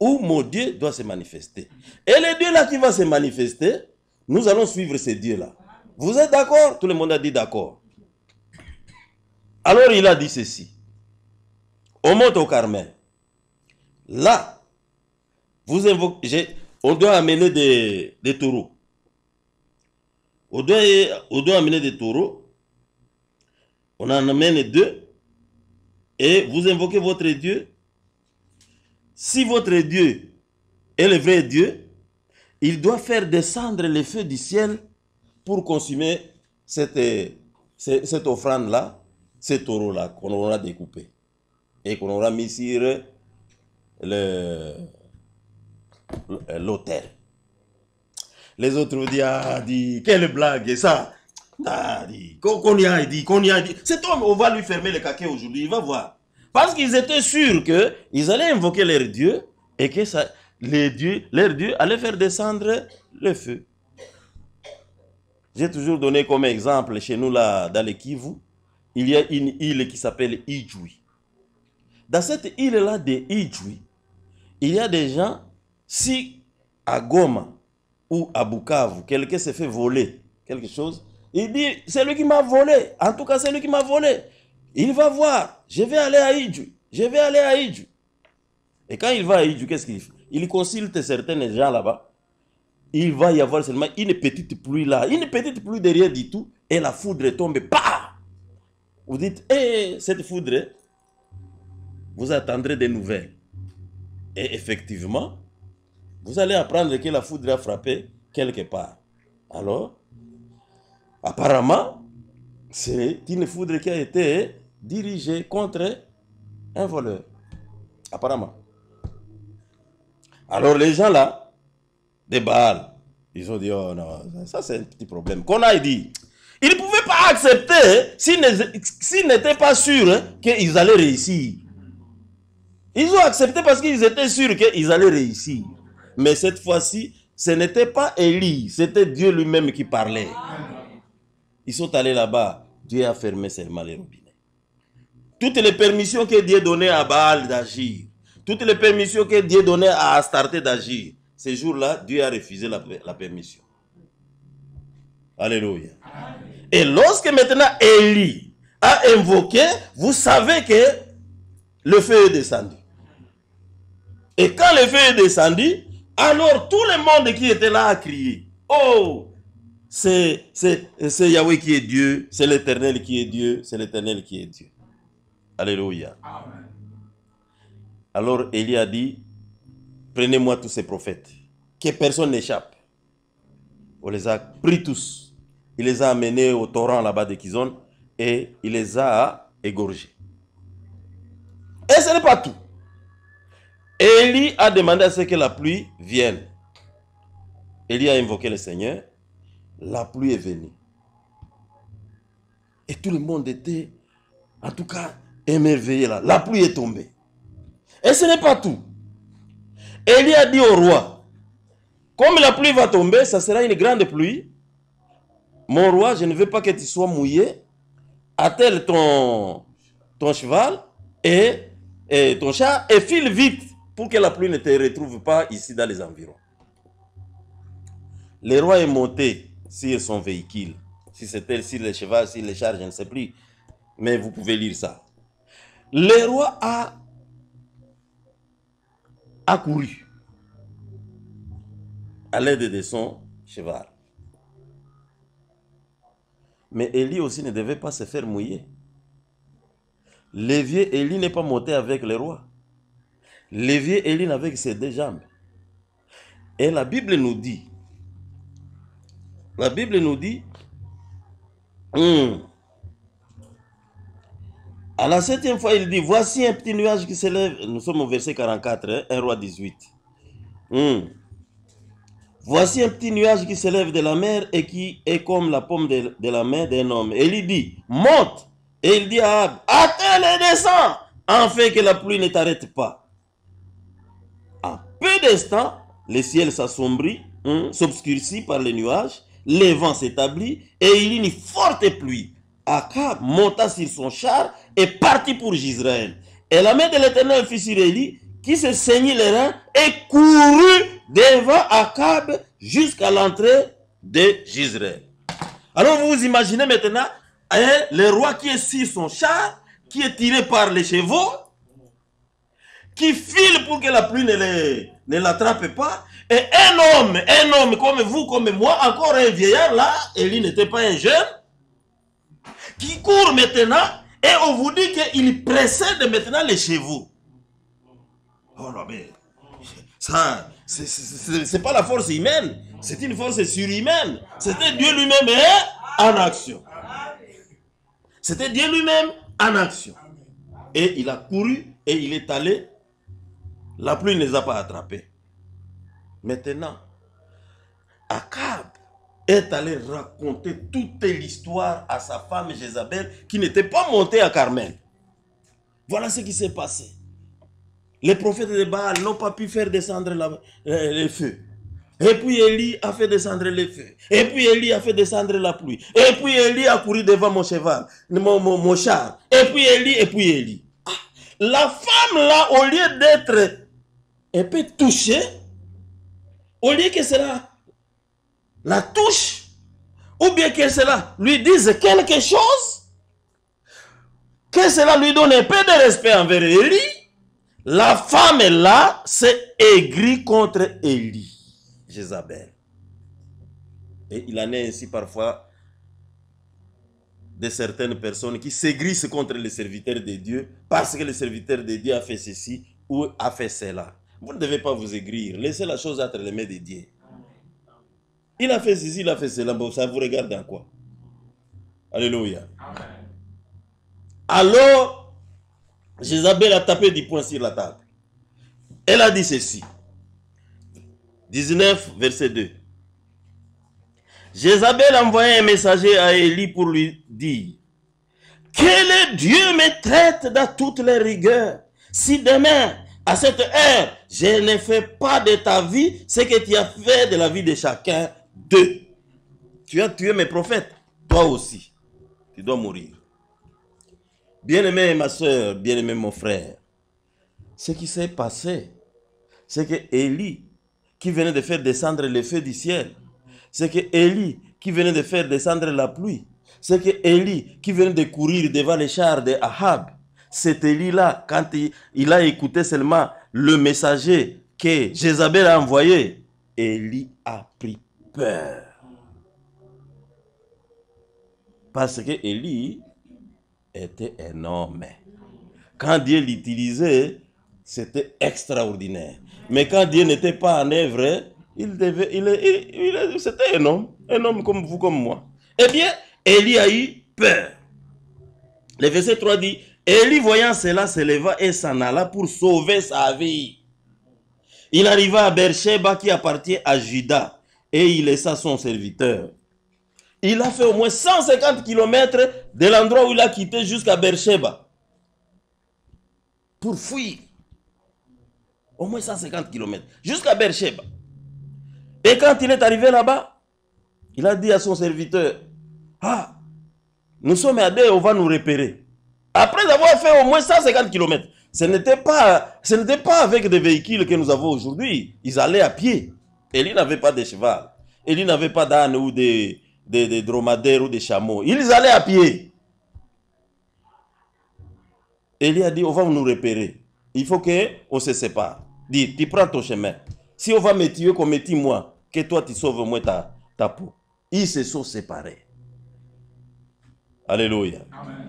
S2: ou mon Dieu doit se manifester. Et le Dieu là qui va se manifester, nous allons suivre ce Dieu là. Vous êtes d'accord? Tout le monde a dit d'accord. Alors il a dit ceci. On monte au Carmel. Là, on doit amener des taureaux. On doit amener des taureaux. On en amène 2. Et vous invoquez votre Dieu. Si votre Dieu est le vrai Dieu, il doit faire descendre le feu du ciel pour consumer cette offrande-là, ces taureaux-là qu'on aura découpés et qu'on aura mis sur l'autel. Les autres vous disent, quelle blague, ça. Qu'on y a dit. Cet homme, on va lui fermer le caquet aujourd'hui, il va voir. Parce qu'ils étaient sûrs qu'ils allaient invoquer leur Dieu et que leur Dieu allait faire descendre le feu. J'ai toujours donné comme exemple chez nous là, dans le Kivu, il y a une île qui s'appelle Ijwi. Dans cette île-là de Ijwi, il y a des gens, si à Goma ou à Bukavu, quelqu'un s'est fait voler quelque chose, il dit, c'est lui qui m'a volé. En tout cas, c'est lui qui m'a volé. Il va voir, je vais aller à Ijwi. Et quand il va à Ijwi, qu'est-ce qu'il fait? Il consulte certains gens là-bas. Il va y avoir seulement une petite pluie là, une petite pluie de rien du tout, et la foudre tombe. Bah! Vous dites, cette foudre, vous attendrez des nouvelles. Et effectivement, vous allez apprendre que la foudre a frappé quelque part. Alors, apparemment, c'est une foudre qui a été dirigée contre un voleur. Apparemment. Alors les gens là, des Baal, ils ont dit, oh non, ça c'est un petit problème. Qu'on a dit, ils ne pouvaient pas accepter s'ils n'étaient pas sûrs qu'ils allaient réussir. Ils ont accepté parce qu'ils étaient sûrs qu'ils allaient réussir. Mais cette fois-ci, ce n'était pas Élie, c'était Dieu lui-même qui parlait. Ils sont allés là-bas, Dieu a fermé seulement les robinets. Toutes les permissions que Dieu donnait à Baal d'agir, toutes les permissions que Dieu donnait à Astarté d'agir, ces jours-là, Dieu a refusé la permission. Alléluia. Et lorsque maintenant Élie a invoqué, vous savez que le feu est descendu. Et quand le feu est descendu, alors tout le monde qui était là a crié. Oh, c'est Yahweh qui est Dieu, c'est l'Éternel qui est Dieu, c'est l'Éternel qui est Dieu. Alléluia. Amen. Alors Élie a dit, prenez-moi tous ces prophètes, que personne n'échappe. On les a pris tous. Il les a amenés au torrent là-bas de Kizon et il les a égorgé. Et ce n'est pas tout. Élie a demandé à ce que la pluie vienne. Élie a invoqué le Seigneur. La pluie est venue. Et tout le monde était, en tout cas, émerveillé là. La pluie est tombée. Et ce n'est pas tout. Élie a dit au roi, comme la pluie va tomber, ça sera une grande pluie. Mon roi, je ne veux pas que tu sois mouillé. Attelle ton cheval et ton char et file vite pour que la pluie ne te retrouve pas ici dans les environs. Le roi est monté sur son véhicule. Si c'était sur le cheval, sur les chars, je ne sais plus. Mais vous pouvez lire ça. Le roi a couru à l'aide de son cheval. Mais Élie aussi ne devait pas se faire mouiller. Le vieux Élie n'est pas monté avec le roi. Le vieux Élie n'avait que ses 2 jambes. Et la Bible nous dit, à la 7e fois, il dit, voici un petit nuage qui s'élève. Nous sommes au verset 44, 1 Roi 18. Voici un petit nuage qui s'élève de la mer et qui est comme la paume de la main d'un homme. Et il dit, monte. Et il dit à Ahab, attelle et descends, afin que la pluie ne t'arrête pas. En peu d'instants, le ciel s'assombrit, s'obscurcit par les nuages, le vent s'établit et il y eut une forte pluie. Ahab monta sur son char et partit pour Jezreel. Et la main de l'Éternel fut sur Élie, qui se saignit les reins et courut devant Ahab jusqu'à l'entrée de Jezreel. Alors vous vous imaginez maintenant le roi qui est sur son char, qui est tiré par les chevaux, qui file pour que la pluie ne l'attrape pas. Et un homme comme vous, comme moi, encore un vieillard là, Élie n'était pas un jeune, qui court maintenant, et on vous dit qu'il précède maintenant les chevaux. Oh non, mais ça, c'est pas la force humaine, c'est une force surhumaine. C'était Dieu lui-même en action. C'était Dieu lui-même en action. Et il a couru et il est allé. La pluie ne les a pas attrapés. Maintenant, Ahab est allé raconter toute l'histoire à sa femme Jézabel qui n'était pas montée à Carmel. Voilà ce qui s'est passé. Les prophètes de Baal n'ont pas pu faire descendre le feu. Et puis Élie a fait descendre le feu. Et puis Élie a fait descendre la pluie. Et puis Élie a couru devant mon cheval, mon char. Et puis Élie. Ah, la femme là, au lieu d'être un peu touchée, au lieu que cela la touche, ou bien que cela lui dise quelque chose, que cela lui donne un peu de respect envers Élie, la femme là s'est aigrie contre Élie, Jézabel. Et il en est ainsi parfois de certaines personnes qui s'aigrissent contre les serviteurs de Dieu parce que le serviteur de Dieu a fait ceci ou a fait cela. Vous ne devez pas vous aigrir. Laissez la chose entre les mains de Dieu. Il a fait ceci, il a fait cela. Bon, ça vous regarde en quoi? Alléluia. Amen. Alors, Jézabel a tapé du poing sur la table. Elle a dit ceci. 19, verset 2. Jézabel a envoyé un messager à Élie pour lui dire, quel Dieu me traite dans toutes les rigueurs, si demain, à cette heure, je ne fais pas de ta vie ce que tu as fait de la vie de chacun d'eux. Tu as tué mes prophètes, toi aussi, tu dois mourir. Bien-aimé ma soeur, bien-aimé mon frère, ce qui s'est passé, c'est que Élie, qui venait de faire descendre le feu du ciel, c'est que Élie, qui venait de faire descendre la pluie, c'est que Élie, qui venait de courir devant les chars de Ahab, c'est Élie-là, quand il a écouté seulement le messager que Jézabel a envoyé, Élie a pris peur. Parce que Élie était un homme. Quand Dieu l'utilisait, c'était extraordinaire. Mais quand Dieu n'était pas en œuvre, c'était un homme comme vous, comme moi. Eh bien, Élie a eu peur. Le verset 3 dit, Élie voyant cela se leva et s'en alla pour sauver sa vie. Il arriva à Beersheba qui appartient à Juda et il laissa son serviteur. Il a fait au moins 150 km de l'endroit où il a quitté jusqu'à Beersheba pour fuir. Au moins 150 km jusqu'à Beersheba. Et quand il est arrivé là-bas, il a dit à son serviteur, ah, nous sommes à deux, on va nous repérer. Après avoir fait au moins 150 km, ce n'était pas avec des véhicules que nous avons aujourd'hui. Ils allaient à pied. Élie n'avait pas de cheval. Élie n'avait pas d'âne ou des dromadaires ou des chameaux. Ils allaient à pied. Élie a dit, on va nous repérer. Il faut qu'on se sépare. Dis, tu prends ton chemin. Si on va me tuer comme me tue moi, que toi tu sauves au moins ta peau. Ils se sont séparés. Alléluia. Amen.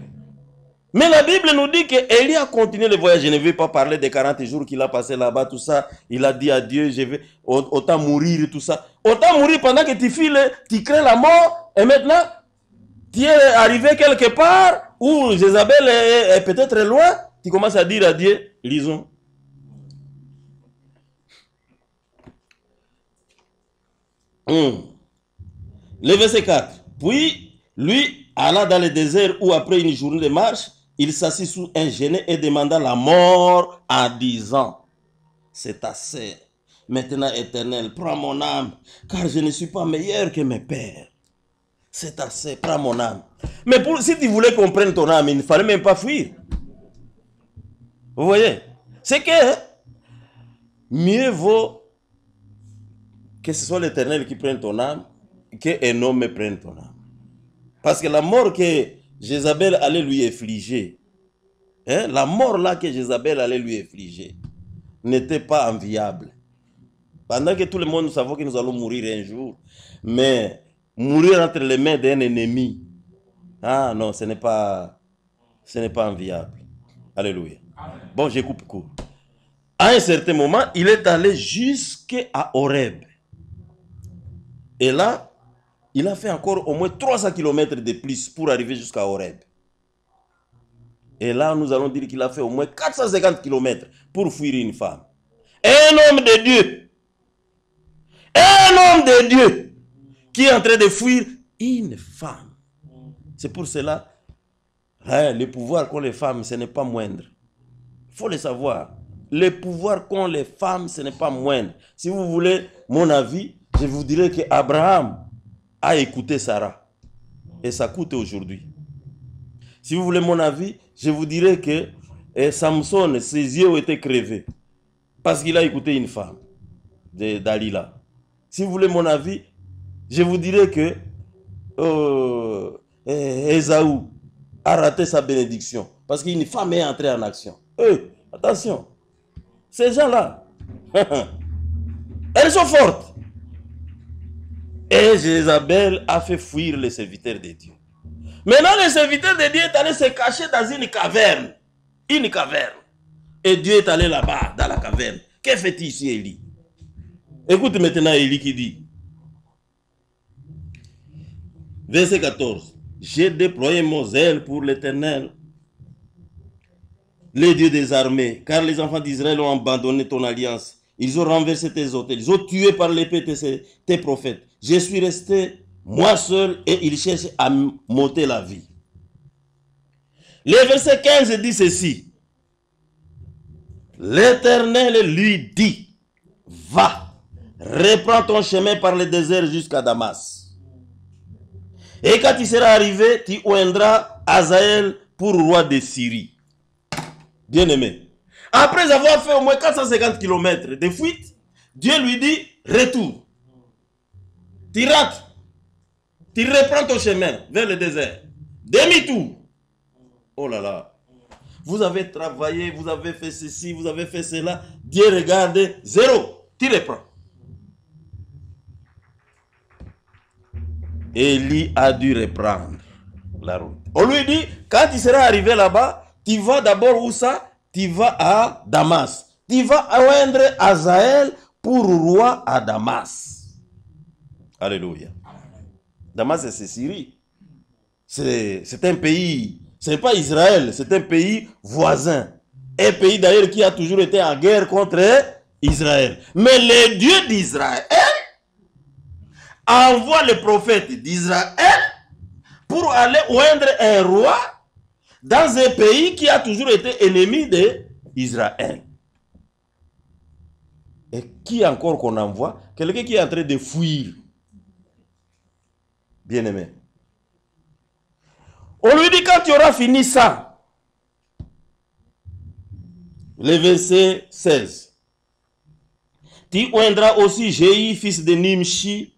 S2: Mais la Bible nous dit qu'Élie a continué le voyage. Je ne vais pas parler des 40 jours qu'il a passé là-bas, tout ça. Il a dit à Dieu, je vais autant mourir, tout ça. Autant mourir pendant que tu files, tu crées la mort. Et maintenant, tu es arrivé quelque part où Jézabel est peut-être loin. Tu commences à dire à Dieu, lisons. Le verset 4. Puis, lui alla dans le désert où après une journée de marche, il s'assit sous un genêt et demanda la mort en disant, c'est assez. Maintenant, Éternel, prends mon âme, car je ne suis pas meilleur que mes pères. C'est assez, prends mon âme. Mais si tu voulais qu'on prenne ton âme, il ne fallait même pas fuir. Vous voyez? C'est que mieux vaut que ce soit l'Éternel qui prenne ton âme qu'un homme prenne ton âme. Parce que la mort que Jézabel allait lui infliger, la mort là que Jézabel allait lui infliger, n'était pas enviable. Pendant que tout le monde savait que nous allons mourir un jour, mais mourir entre les mains d'un ennemi, ah non, ce n'est pas enviable. Alléluia. Amen. Bon, je coupe court. À un certain moment, il est allé jusqu'à Horeb. Et là, il a fait encore au moins 300 km de plus pour arriver jusqu'à Horeb. Et là, nous allons dire qu'il a fait au moins 450 km pour fuir une femme. Un homme de Dieu. Un homme de Dieu qui est en train de fuir une femme. C'est pour cela, le pouvoir qu'ont les femmes, ce n'est pas moindre. Il faut le savoir. Le pouvoir qu'ont les femmes, ce n'est pas moindre. Si vous voulez mon avis, je vous dirais qu'Abraham a écouté Sarah. Et ça coûte aujourd'hui. Si vous voulez mon avis, je vous dirais que Samson, ses yeux ont été crevés. Parce qu'il a écouté une femme, Dalila. Si vous voulez mon avis, je vous dirais que Ésaü a raté sa bénédiction. Parce qu'une femme est entrée en action. Attention. Ces gens-là, elles sont fortes. Et Jézabel a fait fuir les serviteurs de Dieu. Maintenant, le serviteur de Dieu est allé se cacher dans une caverne. Une caverne. Et Dieu est allé là-bas, dans la caverne. Que fait-il ici, Élie? Écoute maintenant Élie qui dit. Verset 14. J'ai déployé mon zèle pour l'Éternel, les dieux des armées, car les enfants d'Israël ont abandonné ton alliance. Ils ont renversé tes autels. Ils ont tué par l'épée tes prophètes. Je suis resté moi seul et ils cherchent à m'ôter la vie. Le verset 15 dit ceci. L'Éternel lui dit, va, reprends ton chemin par le désert jusqu'à Damas. Et quand tu seras arrivé, tu oindras Hazaël pour roi de Syrie. Bien-aimé. Après avoir fait au moins 450 km de fuite, Dieu lui dit, retour. Tu rates. Tu reprends ton chemin vers le désert. Demi-tour. Oh là là. Vous avez travaillé, vous avez fait ceci, vous avez fait cela. Dieu regarde, zéro. Tu reprends. Élie a dû reprendre la route. On lui dit, quand tu seras arrivé là-bas, tu vas d'abord où ça? Tu vas à Damas. Tu vas oindre Hazaël pour roi à Damas. Alléluia. Damas, c'est Syrie. C'est un pays Ce n'est pas Israël, c'est un pays voisin. Un pays d'ailleurs qui a toujours été en guerre contre Israël. Mais le Dieu d'Israël envoie le prophète d'Israël pour aller oindre un roi dans un pays qui a toujours été ennemi d'Israël. Et qui encore qu'on envoie? Quelqu'un qui est en train de fuir. Bien-aimé. On lui dit, quand tu auras fini ça, le verset 16, tu oindras aussi Jéhi, fils de Nimshi,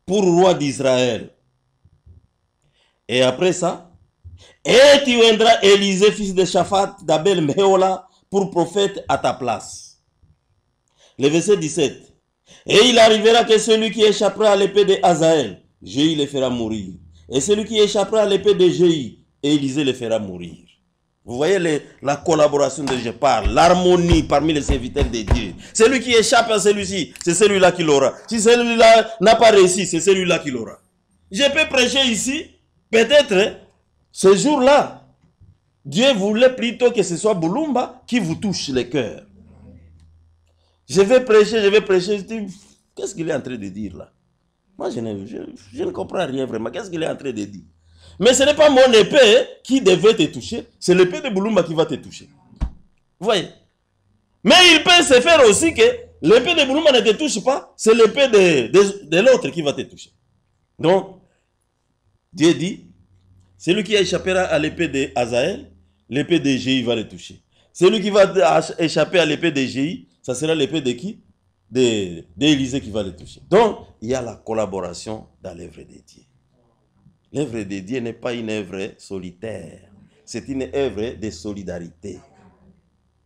S2: pour roi d'Israël. Et après ça, et tu oindras Élisée, fils de Shaphat, d'Abel Mehola, pour prophète à ta place. Le verset 17. Et il arrivera que celui qui échappera à l'épée de Hazaël, Jéhi le fera mourir. Et celui qui échappera à l'épée de Jéhi, Élisée le fera mourir. Vous voyez la collaboration dont je parle, l'harmonie parmi les serviteurs de Dieu. Celui qui échappe à celui-ci, c'est celui-là qui l'aura. Si celui-là n'a pas réussi, c'est celui-là qui l'aura. Je peux prêcher ici, peut-être, ce jour-là, Dieu voulait plutôt que ce soit Boulumba qui vous touche le cœur. Je vais prêcher, je dis, qu'est-ce qu'il est en train de dire là? Moi, je ne comprends rien vraiment. Qu'est-ce qu'il est en train de dire? Mais ce n'est pas mon épée qui devait te toucher, c'est l'épée de Boulumba qui va te toucher. Vous voyez? Mais il peut se faire aussi que l'épée de Boulumba ne te touche pas, c'est l'épée de l'autre qui va te toucher. Donc, Dieu dit, celui qui échappera à l'épée de Hazaël, l'épée de Jéhi va le toucher. Celui qui va échapper à l'épée de Jéhi, ça sera l'épée de qui? D'Élisée qui va le toucher. Donc, il y a la collaboration dans l'œuvre de Dieu. L'œuvre de Dieu n'est pas une œuvre solitaire. C'est une œuvre de solidarité.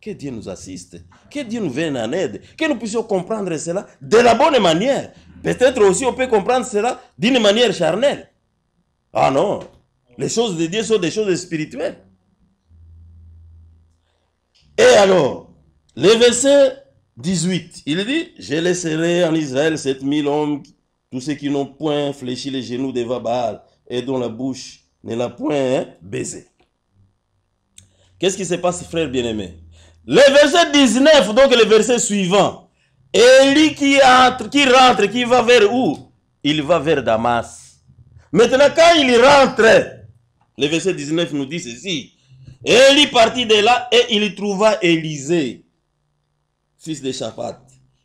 S2: Que Dieu nous assiste. Que Dieu nous vienne en aide. Que nous puissions comprendre cela de la bonne manière. Peut-être aussi on peut comprendre cela d'une manière charnelle. Ah non. Les choses de Dieu sont des choses spirituelles. Et alors, le verset 18, il dit, je laisserai en Israël 7000 hommes, tous ceux qui n'ont point fléchi les genoux devant Baal et dont la bouche ne l'a point baisé. Qu'est-ce qui se passe, frère bien-aimé? Le verset 19, donc le verset suivant, Élie qui rentre, qui va vers où? Il va vers Damas. Maintenant, quand il rentre, le verset 19 nous dit ceci, Élie partit de là et il trouva Élisée, fils de Shaphat,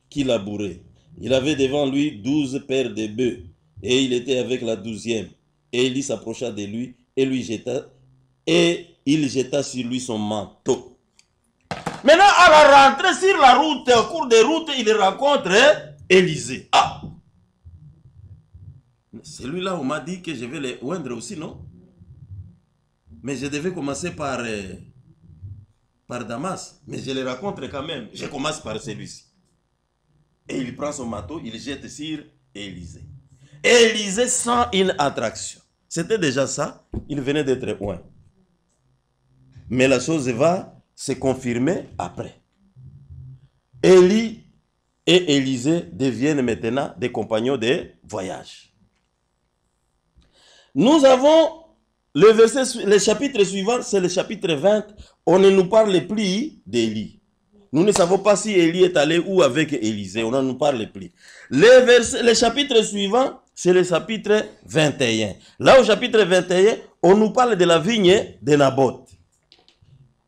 S2: qui labourait. Il avait devant lui 12 paires de bœufs, et il était avec la 12e. Et Élie s'approcha de lui et il jeta sur lui son manteau. Maintenant, à la rentrée sur la route, au cours de route, il rencontre Élisée. Ah! Celui-là, on m'a dit que je vais le oindre aussi, non? Mais je devais commencer par Damas. Mais je le rencontre quand même. Je commence par celui-ci. Et il prend son manteau, il jette sur Élisée. Élisée sent une attraction. C'était déjà ça. Il venait d'être oint. Mais la chose va se confirmer après. Élie et Élisée deviennent maintenant des compagnons de voyage. Nous avons le chapitre suivant, c'est le chapitre 20. On ne nous parle plus d'Élie. Nous ne savons pas si Élie est allé où avec Élisée. On ne nous parle plus. Le chapitre suivant, c'est le chapitre 21. Là, au chapitre 21, on nous parle de la vigne de Naboth.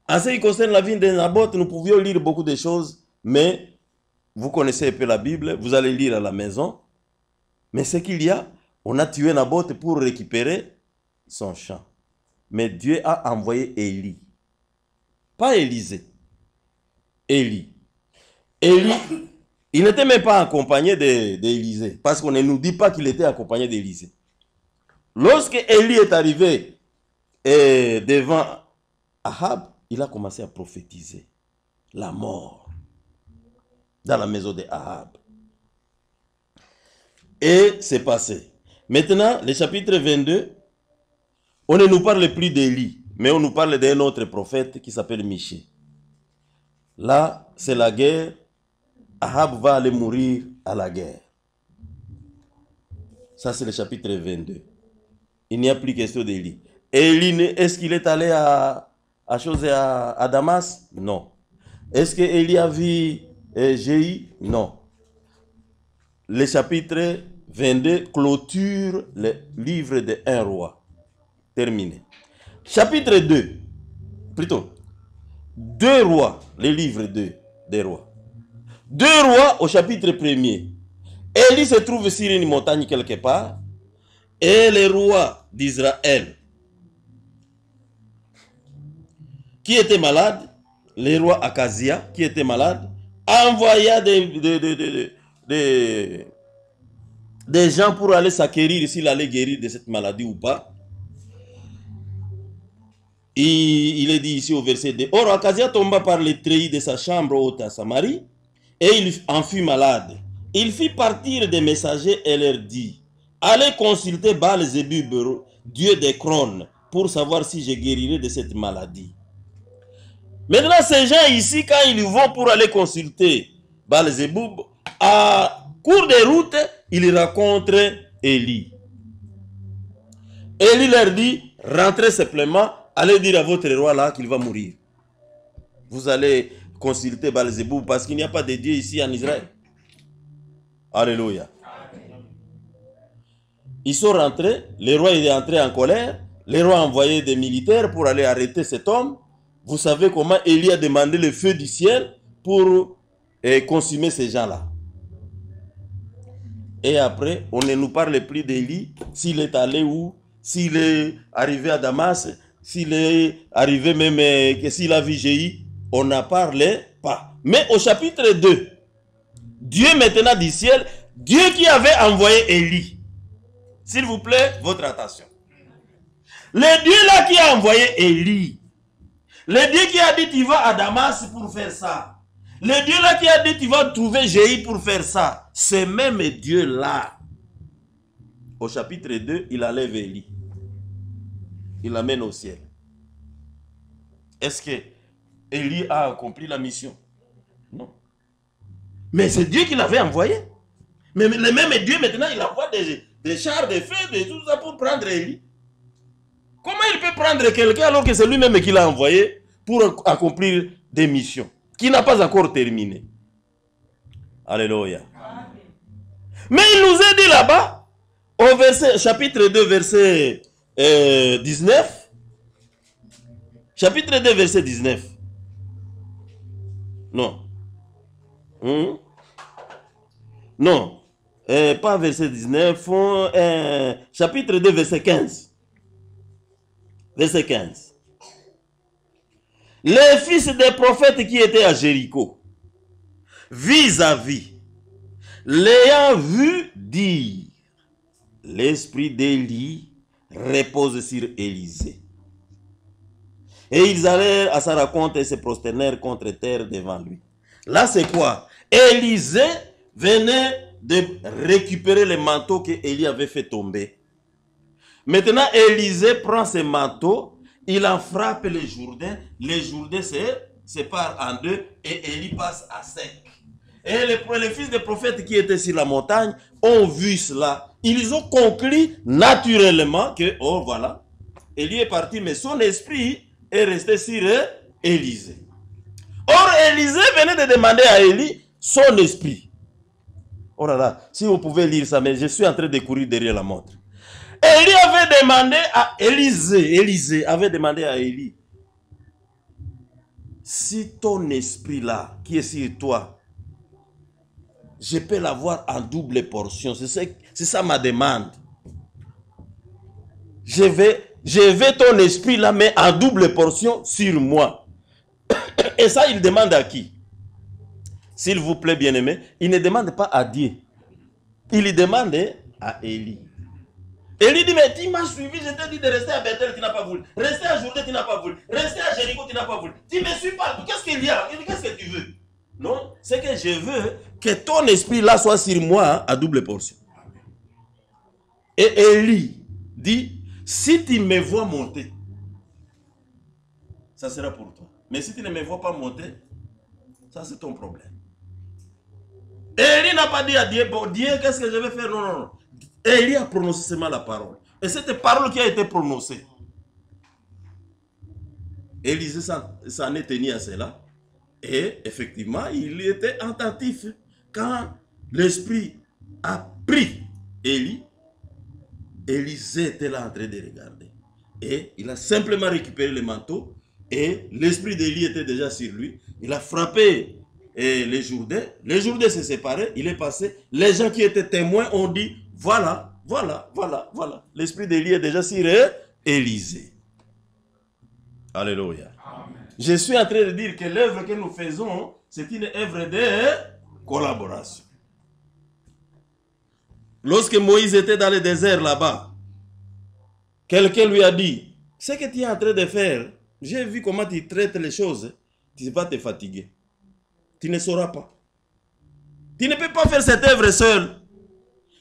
S2: En ce qui concerne la vigne de Naboth, nous pouvions lire beaucoup de choses, mais vous connaissez un peu la Bible, vous allez lire à la maison. Mais ce qu'il y a, on a tué Naboth pour récupérer son champ. Mais Dieu a envoyé Élie. Pas Élisée. Élie. Élie, il n'était même pas accompagné d'Élisée. Parce qu'on ne nous dit pas qu'il était accompagné d'Élisée. Lorsque Élie est arrivé devant Ahab, il a commencé à prophétiser la mort dans la maison de Ahab. Et c'est passé. Maintenant, le chapitre 22, on ne nous parle plus d'Élie, mais on nous parle d'un autre prophète qui s'appelle Michée. Là, c'est la guerre. Ahab va aller mourir à la guerre. Ça, c'est le chapitre 22. Il n'y a plus question d'Élie. Élie, est-ce qu'il est allé à Damas? Non. Est-ce que Élie a vu Jéhu? Non. Le chapitre 22 clôture le livre de 1 roi. Terminé. Chapitre 2, plutôt 2 rois, le livre 2 des rois. 2 rois au chapitre 1er. Élie se trouve sur une montagne quelque part et les rois d'Israël qui était malade, le roi Akazia qui était malade, envoya des gens pour aller s'acquérir s'il allait guérir de cette maladie ou pas. Il est dit ici au verset 2. Or, Akazia tomba par les treillis de sa chambre haute à Samarie, et il en fut malade. Il fit partir des messagers et leur dit: allez consulter Baal-Zébub, dieu d'Écron, pour savoir si je guérirai de cette maladie. Maintenant, ces gens ici, quand ils vont pour aller consulter Baal-Zébub, à cours de route, ils rencontrent Élie. Élie leur dit: rentrez simplement, allez dire à votre roi là qu'il va mourir. Vous allez consulter Baal-Zébub parce qu'il n'y a pas de Dieu ici en Israël. Alléluia. Ils sont rentrés, le roi est entré en colère, le roi a envoyé des militaires pour aller arrêter cet homme. Vous savez comment Élie a demandé le feu du ciel pour consumer ces gens-là. Et après, on ne nous parle plus d'Élie, s'il est allé où, s'il est arrivé à Damas, s'il est arrivé même, que s'il a vu Jéhu, on n'en parlait pas. Mais au chapitre 2, Dieu maintenant du ciel, Dieu qui avait envoyé Élie. S'il vous plaît, votre attention. Le Dieu là qui a envoyé Élie, le Dieu qui a dit tu vas à Damas pour faire ça, le Dieu là qui a dit tu vas trouver Jéhu pour faire ça, ce même Dieu là, au chapitre 2, il enlève Élie. Il l'amène au ciel. Est-ce que Élie a accompli la mission? Non. Mais c'est Dieu qui l'avait envoyé. Mais le même Dieu maintenant, il envoie des chars de feu, de tout ça pour prendre Élie. Comment il peut prendre quelqu'un alors que c'est lui-même qui l'a envoyé pour accomplir des missions qui n'a pas encore terminé? Alléluia. Mais il nous a dit là-bas, au verset, chapitre 2, verset 19. Chapitre 2, verset 19. Non. Non. Pas verset 19. Chapitre 2, verset 15. Verset 15. Les fils des prophètes qui étaient à Jéricho, vis-à-vis, l'ayant vu dire, l'esprit d'Élie repose sur Élisée. Et ils allèrent à sa rencontre et se prosternèrent contre terre devant lui. Là, c'est quoi? Élisée venait de récupérer le manteau que Élie avait fait tomber. Maintenant, Élisée prend ce manteau, il en frappe le Jourdain se sépare en deux et Élie passe à sec. Et les fils des prophètes qui étaient sur la montagne ont vu cela. Ils ont conclu naturellement que, oh voilà, Élie est parti, mais son esprit est resté sur Élisée. Or, Élisée venait de demander à Élie son esprit. Oh là là, si vous pouvez lire ça, mais je suis en train de courir derrière la montre. Élie avait demandé à Élisée avait demandé à Élie, si ton esprit là, qui est sur toi, je peux l'avoir en double portion. C'est ça ma demande. Je vais ton esprit là, mais en double portion sur moi. Et ça, il demande à qui? S'il vous plaît, bien-aimé, il ne demande pas à Dieu. Il demande à Élie. Élie dit, mais tu m'as suivi, je t'ai dit de rester à Bethel, tu n'as pas voulu. Rester à Jourdain, tu n'as pas voulu. Rester à Jéricho, tu n'as pas voulu. Tu me suis pas. Qu'est-ce qu'il y a? Qu'est-ce que tu veux? Non, c'est que je veux que ton esprit là soit sur moi à double portion. Et Élie dit, si tu me vois monter, ça sera pour toi. Mais si tu ne me vois pas monter, ça c'est ton problème. Élie n'a pas dit à Dieu, bon Dieu, qu'est-ce que je vais faire? Non, non, non. Élie a prononcé seulement la parole. Et cette parole qui a été prononcée, Élisée s'en est tenu à cela. Et effectivement, il était attentif. Quand l'esprit a pris Élie, Élisée était là en train de regarder. Et il a simplement récupéré le manteau. Et l'esprit d'Élie était déjà sur lui. Il a frappé les Jourdains. Les Jourdains se séparaient. Il est passé. Les gens qui étaient témoins ont dit, voilà. L'esprit d'Élie est déjà sur Élisée. Alléluia. Amen. Je suis en train de dire que l'œuvre que nous faisons, c'est une œuvre de collaboration. Lorsque Moïse était dans le désert là-bas, quelqu'un lui a dit, ce que tu es en train de faire, j'ai vu comment tu traites les choses, tu vas te fatiguer. Tu ne sauras pas. Tu ne peux pas faire cette œuvre seul.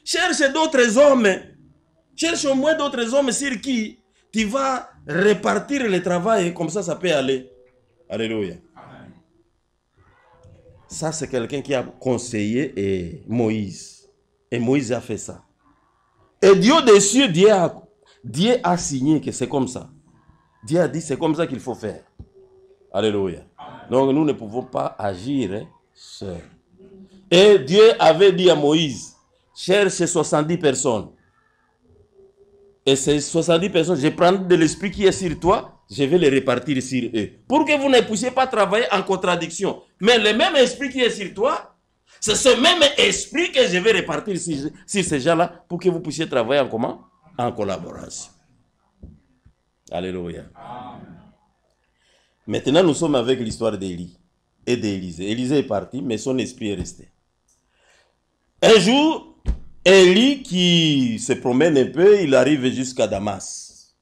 S2: Cherche d'autres hommes. Cherche au moins d'autres hommes sur qui tu vas répartir le travail, comme ça peut aller. Alléluia. Amen. Ça, c'est quelqu'un qui a conseillé Moïse. Et Moïse a fait ça. Et Dieu des cieux, Dieu a signé que c'est comme ça. Dieu a dit c'est comme ça qu'il faut faire. Alléluia. Amen. Donc nous ne pouvons pas agir seuls. Et Dieu avait dit à Moïse, cherche 70 personnes. Et ces 70 personnes, je prends de l'esprit qui est sur toi, je vais les répartir sur eux. Pour que vous ne puissiez pas travailler en contradiction. Mais le même esprit qui est sur toi, c'est ce même esprit que je vais répartir sur ces gens-là pour que vous puissiez travailler en comment? En collaboration. Alléluia. Amen. Maintenant, nous sommes avec l'histoire d'Élie et d'Élisée. Élisée est parti, mais son esprit est resté. Un jour, Élie qui se promène un peu, il arrive jusqu'à Damas.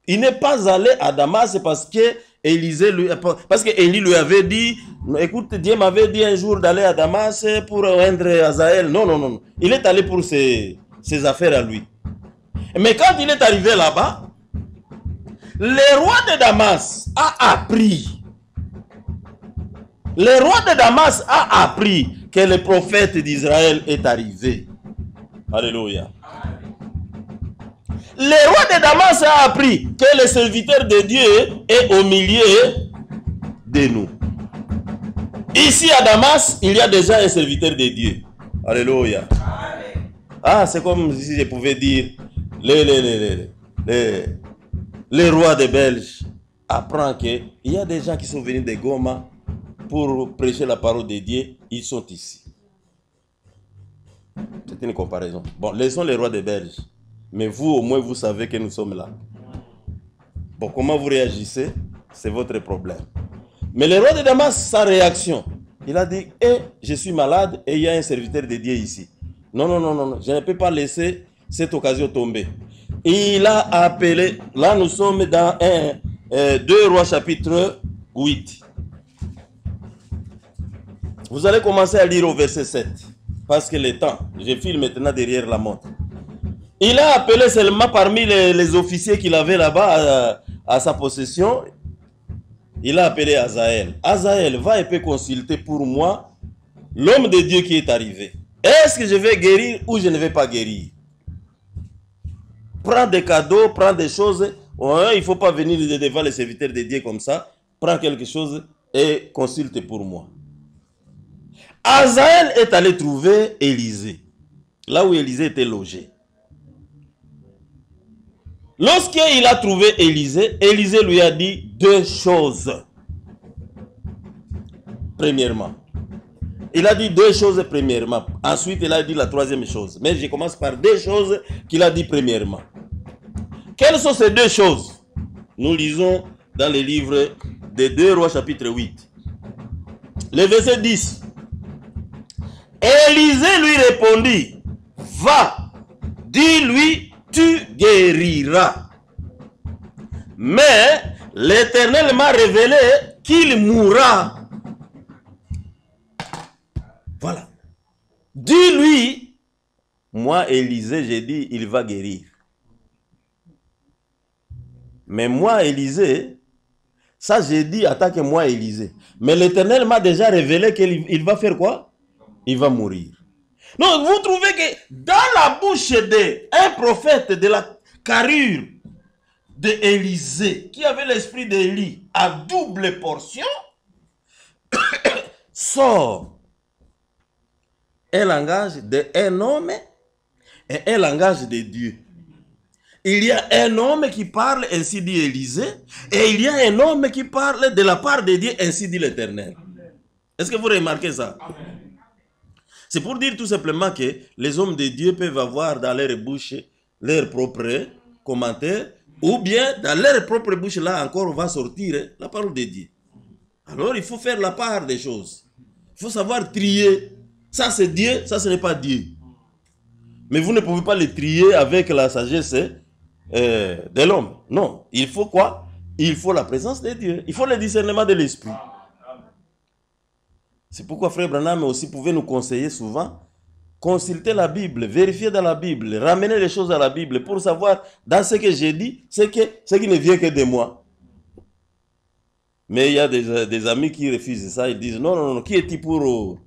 S2: Il n'est pas allé à Damas parce que Élie lui avait dit, écoute, Dieu m'avait dit un jour d'aller à Damas pour rendre Azaël. Non. Il est allé pour ses affaires à lui. Mais quand il est arrivé là-bas, le roi de Damas a appris. Le roi de Damas a appris que le prophète d'Israël est arrivé. Alléluia. Le roi de Damas a appris que le serviteur de Dieu est au milieu de nous. Ici à Damas, il y a déjà un serviteur de Dieu. Alléluia. Ah, c'est comme si je pouvais dire, le roi des Belges apprend qu'il y a des gens qui sont venus de Goma pour prêcher la parole de Dieu. Ils sont ici. C'est une comparaison. Bon, laissons les rois des Belges. Mais vous, au moins, vous savez que nous sommes là. Bon, comment vous réagissez, c'est votre problème. Mais le roi de Damas, sa réaction, il a dit, je suis malade et il y a un serviteur de Dieu ici. Non, je ne peux pas laisser cette occasion tomber. Et il a appelé, là nous sommes dans 2 Rois chapitre 8. Vous allez commencer à lire au verset 7. Parce que le temps, je file maintenant derrière la montre. Il a appelé seulement parmi les officiers qu'il avait là-bas à sa possession. Il a appelé Azaël. Azaël, va et peut consulter pour moi l'homme de Dieu qui est arrivé. Est-ce que je vais guérir ou je ne vais pas guérir? Prends des cadeaux, prends des choses. Ouais, il ne faut pas venir devant les serviteurs de Dieu comme ça. Prends quelque chose et consulte pour moi. Azaël est allé trouver Élisée, là où Élisée était logé. Lorsqu'il a trouvé Élisée, Élisée lui a dit 2 choses. Premièrement, il a dit 2 choses premièrement. Ensuite, il a dit la 3e chose. Mais je commence par 2 choses qu'il a dit premièrement. Quelles sont ces 2 choses? Nous lisons dans le livre des 2 Rois chapitre 8. Le verset 10. Élisée lui répondit, va, dis-lui, tu guériras. Mais l'Éternel m'a révélé qu'il mourra. Voilà. Dis-lui, moi Élisée, j'ai dit, il va guérir. Mais moi Élisée, ça j'ai dit, attaque moi Élisée. Mais l'Éternel m'a déjà révélé qu'il va faire quoi? Il va mourir. Donc, vous trouvez que dans la bouche d'un prophète de la carrure d'Élisée, qui avait l'esprit d'Élie à double portion, sort un langage d'un homme et un langage de Dieu. Il y a un homme qui parle, ainsi dit Élisée, et il y a un homme qui parle de la part de Dieu, ainsi dit l'Éternel. Est-ce que vous remarquez ça? C'est pour dire tout simplement que les hommes de Dieu peuvent avoir dans leur bouche leurs propres commentaires, ou bien dans leur propre bouche, là encore, va sortir la parole de Dieu. Alors il faut faire la part des choses. Il faut savoir trier. Ça c'est Dieu, ça ce n'est pas Dieu. Mais vous ne pouvez pas le trier avec la sagesse de l'homme. Non, il faut quoi? Il faut la présence de Dieu. Il faut le discernement de l'esprit. C'est pourquoi Frère Branham aussi pouvait nous conseiller souvent, consulter la Bible, vérifier dans la Bible, ramener les choses à la Bible pour savoir dans ce que j'ai dit, ce qui ne vient que de moi. Mais il y a des amis qui refusent ça, ils disent non, qui est-il pour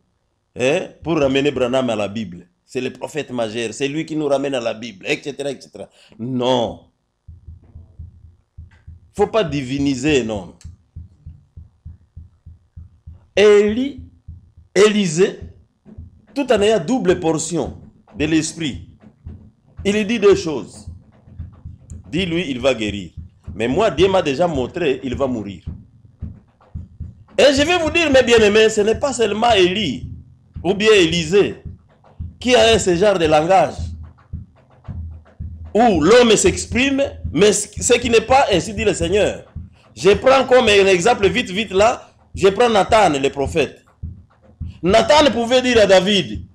S2: ramener Branham à la Bible? C'est le prophète majeur, c'est lui qui nous ramène à la Bible, etc. etc. Non. Il ne faut pas diviniser un homme. Élisée, tout en ayant double portion de l'esprit, il dit deux choses. Dis-lui, il va guérir. Mais moi, Dieu m'a déjà montré, il va mourir. Et je vais vous dire, mes bien-aimés, ce n'est pas seulement Élie ou bien Élisée qui a ce genre de langage où l'homme s'exprime, mais ce qui n'est pas, ainsi dit le Seigneur. Je prends comme un exemple vite là, je prends Nathan, le prophète. Nathan pouvait dire à David,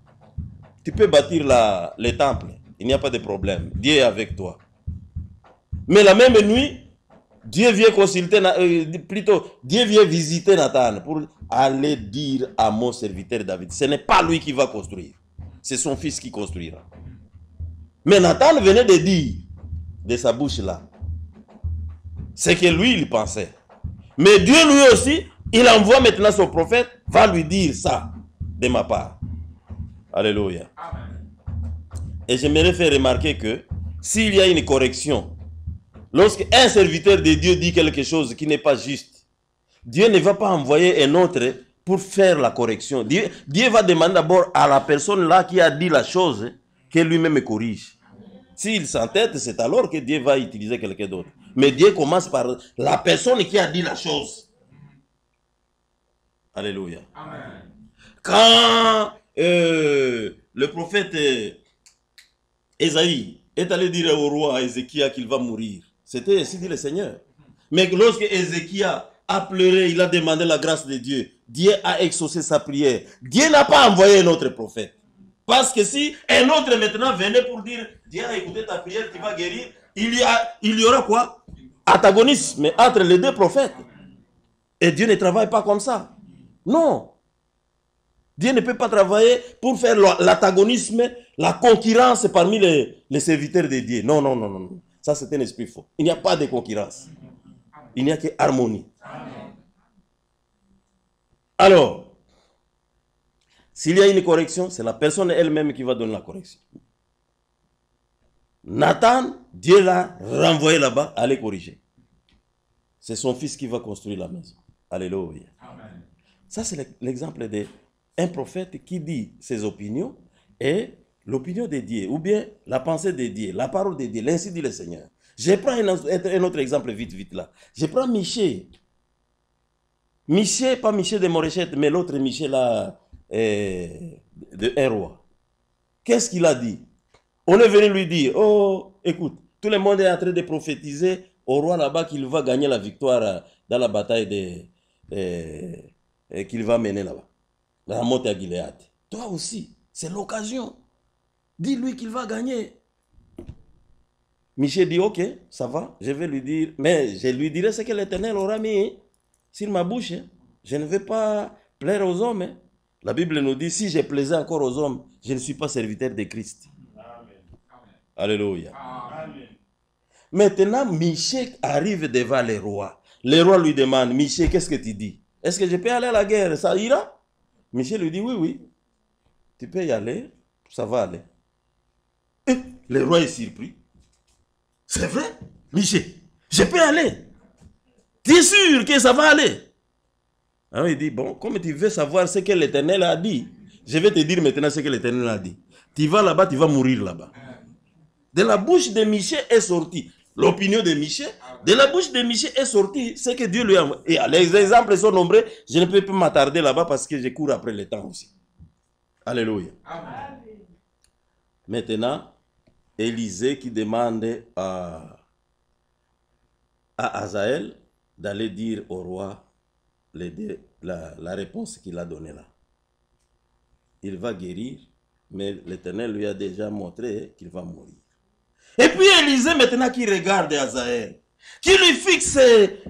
S2: tu peux bâtir le temple, il n'y a pas de problème, Dieu est avec toi. Mais la même nuit, Dieu vient consulter, Dieu vient visiter Nathan pour aller dire à mon serviteur David, ce n'est pas lui qui va construire, c'est son fils qui construira. Mais Nathan venait de dire, de sa bouche là, c'est que lui il pensait. Mais Dieu lui aussi, il envoie maintenant son prophète, va lui dire ça de ma part. Alléluia. Et j'aimerais faire remarquer que s'il y a une correction, lorsque un serviteur de Dieu dit quelque chose qui n'est pas juste, Dieu ne va pas envoyer un autre pour faire la correction. Dieu va demander d'abord à la personne là qui a dit la chose qu'elle lui-même corrige. S'il s'entête, c'est alors que Dieu va utiliser quelqu'un d'autre. Mais Dieu commence par la personne qui a dit la chose. Alléluia. Amen. Quand le prophète Ésaïe est allé dire au roi Ézéchias qu'il va mourir, c'était ainsi dit le Seigneur. Mais lorsque Ézéchias a pleuré, il a demandé la grâce de Dieu, Dieu a exaucé sa prière. Dieu n'a pas envoyé un autre prophète. Parce que si un autre maintenant venait pour dire, Dieu a écouté ta prière, tu vas guérir, il y aura quoi? Antagonisme entre les deux prophètes. Et Dieu ne travaille pas comme ça. Non. Dieu ne peut pas travailler pour faire l'antagonisme, la concurrence parmi les serviteurs de Dieu. Non. Ça, c'est un esprit faux. Il n'y a pas de concurrence. Il n'y a que harmonie. Alors, s'il y a une correction, c'est la personne elle-même qui va donner la correction. Nathan, Dieu l'a renvoyé là-bas, allez corriger. C'est son fils qui va construire la maison. Alléluia. Amen. Ça, c'est l'exemple d'un prophète qui dit ses opinions et l'opinion de Dieu, ou bien la pensée de Dieu, la parole de Dieu, l'ainsi dit le Seigneur. Je prends un autre exemple vite là. Je prends Michée. Michée, pas Michée de Moréchette, mais l'autre Michée là, de un roi. Qu'est-ce qu'il a dit? On est venu lui dire, oh, écoute, tout le monde est en train de prophétiser au roi là-bas qu'il va gagner la victoire dans la bataille qu'il va mener là-bas. Dans la montagne à Gilead. Toi aussi, c'est l'occasion. Dis-lui qu'il va gagner. Michel dit, ok, ça va, je vais lui dire, mais je lui dirai ce que l'Éternel aura mis sur ma bouche. Je ne vais pas plaire aux hommes. La Bible nous dit, si je plaisais encore aux hommes, je ne suis pas serviteur de Christ. Amen. Alléluia. Amen. Maintenant, Michel arrive devant le roi. Le roi lui demande, Michel, qu'est-ce que tu dis? Est-ce que je peux aller à la guerre? Ça ira? Michel lui dit, oui. Tu peux y aller, ça va aller. Et le roi est surpris. C'est vrai, Michel, Je peux aller. Tu es sûr que ça va aller? Alors il dit, bon, comme tu veux savoir ce que l'Éternel a dit, je vais te dire maintenant ce que l'Éternel a dit. Tu vas là-bas, tu vas mourir là-bas. De la bouche de Michée est sorti l'opinion de Michée. De la bouche de Michée est sorti ce que Dieu lui a envoyé. Et les exemples sont nombreux. Je ne peux pas m'attarder là-bas parce que je cours après le temps aussi. Alléluia. Amen. Maintenant, Élisée qui demande à Hazaël d'aller dire au roi la réponse qu'il a donnée là. Il va guérir, mais l'Éternel lui a déjà montré qu'il va mourir. Et puis Élisée maintenant qui regarde Hazaël, qui lui fixe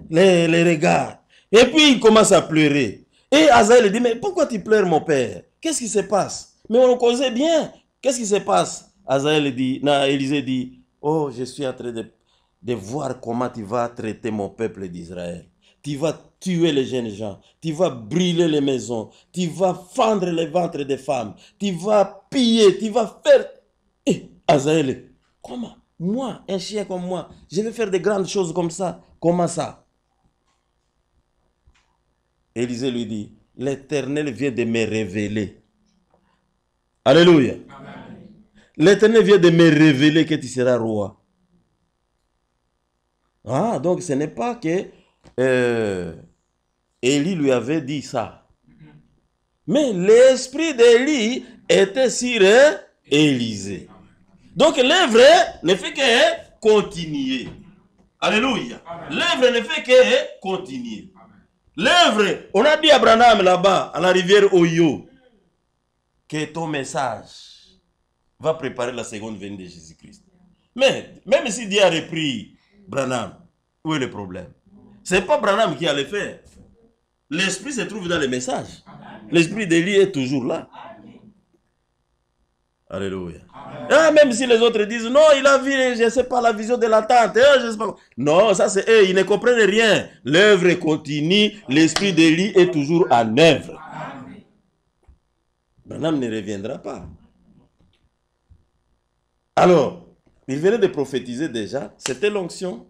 S2: les regards, et puis il commence à pleurer. Et Hazaël dit, mais pourquoi tu pleures mon père? Qu'est-ce qui se passe? Mais on causait bien. Qu'est-ce qui se passe? Élisée dit, oh, je suis en train de voir comment tu vas traiter mon peuple d'Israël. Tu vas tuer les jeunes gens, tu vas brûler les maisons, tu vas fendre les ventres des femmes, tu vas piller, tu vas faire... Et Hazaël, comment? Moi, un chien comme moi, je vais faire de grandes choses comme ça. Comment ça? Élisée lui dit, l'Éternel vient de me révéler. Alléluia. L'Éternel vient de me révéler que tu seras roi. Ah, donc ce n'est pas que Élie lui avait dit ça. Mais l'esprit d'Élie était sur Élisée. Donc l'œuvre ne fait que continuer. Alléluia. L'œuvre ne fait que continuer. L'œuvre, on a dit à Branham là-bas, à la rivière Oyo, que ton message va préparer la seconde venue de Jésus-Christ. Mais même si Dieu a repris Branham, où est le problème? Ce n'est pas Branham qui a le faire. L'esprit se trouve dans le message. L'esprit d'Élie est toujours là. Alléluia. Ah, même si les autres disent, non, il a vu, je ne sais pas, la vision de la tente. Je sais pas. Non, ça c'est eux, ils ne comprennent rien. L'œuvre continue, l'esprit d'Élie est toujours en œuvre. Branham ne reviendra pas. Alors, il venait de prophétiser déjà, c'était l'onction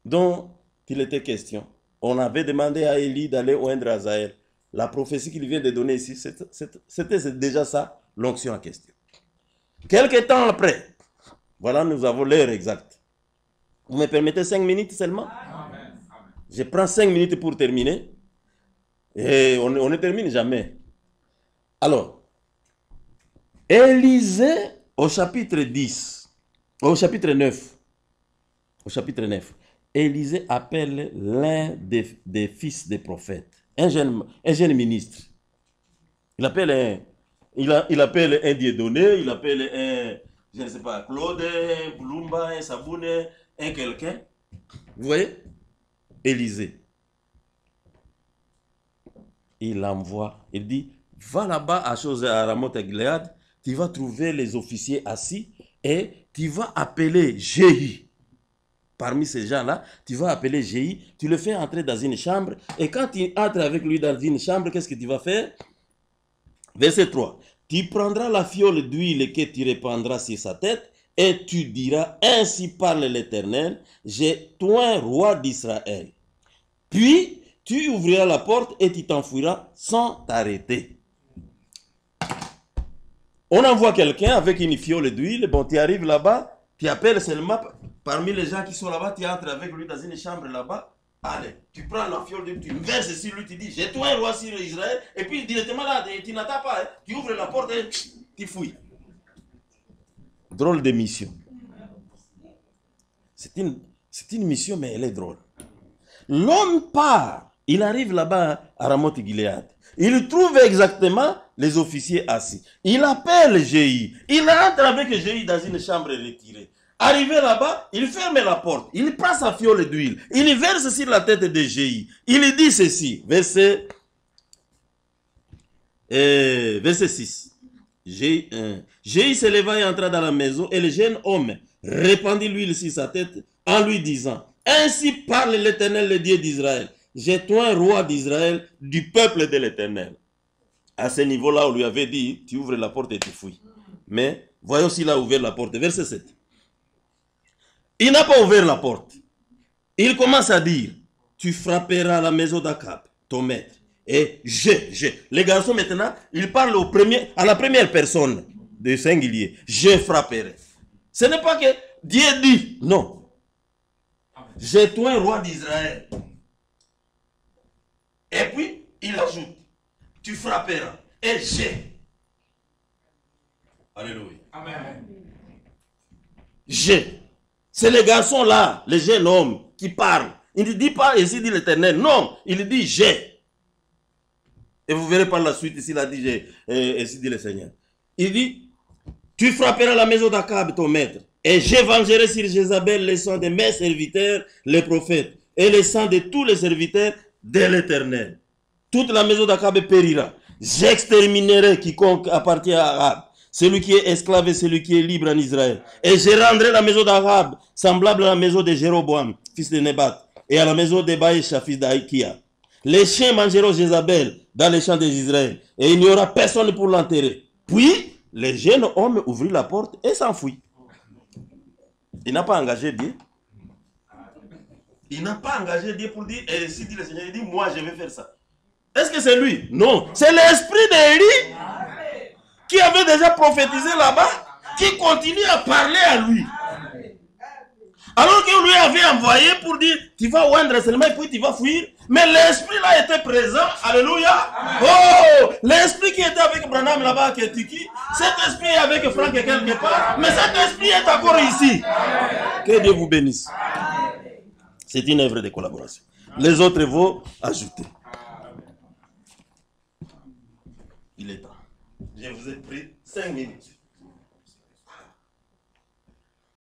S2: dont il était question. On avait demandé à Élie d'aller oindre Hazaël. La prophétie qu'il vient de donner ici, c'était déjà ça, l'onction en question. Quelque temps après, voilà, nous avons l'heure exacte. Vous me permettez 5 minutes seulement? Amen. Je prends 5 minutes pour terminer. Et on ne termine jamais. Alors, Élisée, au chapitre 10, au chapitre 9, Élisée appelle l'un des fils des prophètes, un jeune ministre. Il appelle un Dieudonné, il appelle un, je ne sais pas, Claude, un Boulumba, un Saboune, un quelqu'un. Vous voyez? Élisée. Il l'envoie, il dit, va là-bas à Ramoth-Gilead, tu vas trouver les officiers assis et tu vas appeler Jéhu. Parmi ces gens-là, tu vas appeler Jéhu, tu le fais entrer dans une chambre et quand tu entres avec lui dans une chambre, qu'est-ce que tu vas faire? Verset 3. Tu prendras la fiole d'huile que tu répandras sur sa tête et tu diras, ainsi parle l'Éternel, j'ai toi roi d'Israël. Puis, tu ouvriras la porte et tu t'enfuiras sans t'arrêter. On envoie quelqu'un avec une fiole d'huile, bon, tu arrives là-bas, tu appelles seulement parmi les gens qui sont là-bas, tu entres avec lui dans une chambre là-bas. Allez, tu prends la fiole d'huile, tu verses sur lui, tu dis, j'ai toi un roi sur Israël, et puis directement là, tu n'attends pas, hein, tu ouvres la porte et tu fouilles. Drôle de mission. C'est une mission, mais elle est drôle. L'homme part, il arrive là-bas à Ramoth-Gilead. Il trouve exactement les officiers assis. Il appelle Jéhu. Il entre avec Jéhu dans une chambre retirée. Arrivé là-bas, il ferme la porte. Il prend sa fiole d'huile. Il verse sur la tête de Jéhu. Il dit ceci, verset 6. Jéhu se leva et entra dans la maison et le jeune homme répandit l'huile sur sa tête en lui disant, ainsi parle l'Éternel, le Dieu d'Israël. J'ai toi un roi d'Israël, du peuple de l'Éternel. À ce niveau-là, on lui avait dit, tu ouvres la porte et tu fouilles. Mais voyons s'il a ouvert la porte. Verset 7. Il n'a pas ouvert la porte. Il commence à dire, tu frapperas la maison d'Akab, ton maître. Et les garçons maintenant, ils parlent à la première personne de singulier. Je frapperai. Ce n'est pas que Dieu dit, non. J'ai toi un roi d'Israël. Et puis, il ajoute, tu frapperas. Et j'ai. Alléluia. Amen. J'ai. C'est les garçons là, les jeunes hommes qui parlent. Il ne dit pas ici dit l'Éternel. Non, il dit j'ai. Et vous verrez par la suite ici il a dit j'ai. Ici dit le Seigneur. Il dit, tu frapperas la maison d'Akab, ton maître. Et j'évangerai sur Jézabel le sang de mes serviteurs, les prophètes, et le sang de tous les serviteurs de l'Éternel. Toute la maison d'Akab périra. J'exterminerai quiconque appartient à Akab, celui qui est esclave et celui qui est libre en Israël. Et je rendrai la maison d'Akab semblable à la maison de Jéroboam, fils de Nebat, et à la maison de Baïcha, fils d'Aïkia. Les chiens mangeront Jézabel dans les champs d'Israël, et il n'y aura personne pour l'enterrer. Puis, les jeunes hommes ouvrirent la porte et s'enfuient. Il n'a pas engagé Dieu. Il n'a pas engagé Dieu pour dire, et si dit le Seigneur, il dit, moi je vais faire ça. Est-ce que c'est lui? Non. C'est l'esprit d'Élie qui avait déjà prophétisé là-bas, qui continue à parler à lui. Alors qu'il lui avait envoyé pour dire, tu vas oindre seulement et puis tu vas fuir. Mais l'esprit là était présent. Alléluia. Oh, l'esprit qui était avec Branham là-bas à Kentucky, cet esprit est avec Franck quelque part, mais cet esprit est encore ici. Que Dieu vous bénisse. C'est une œuvre de collaboration. Les autres vont ajouter. Il est temps. Je vous ai pris 5 minutes.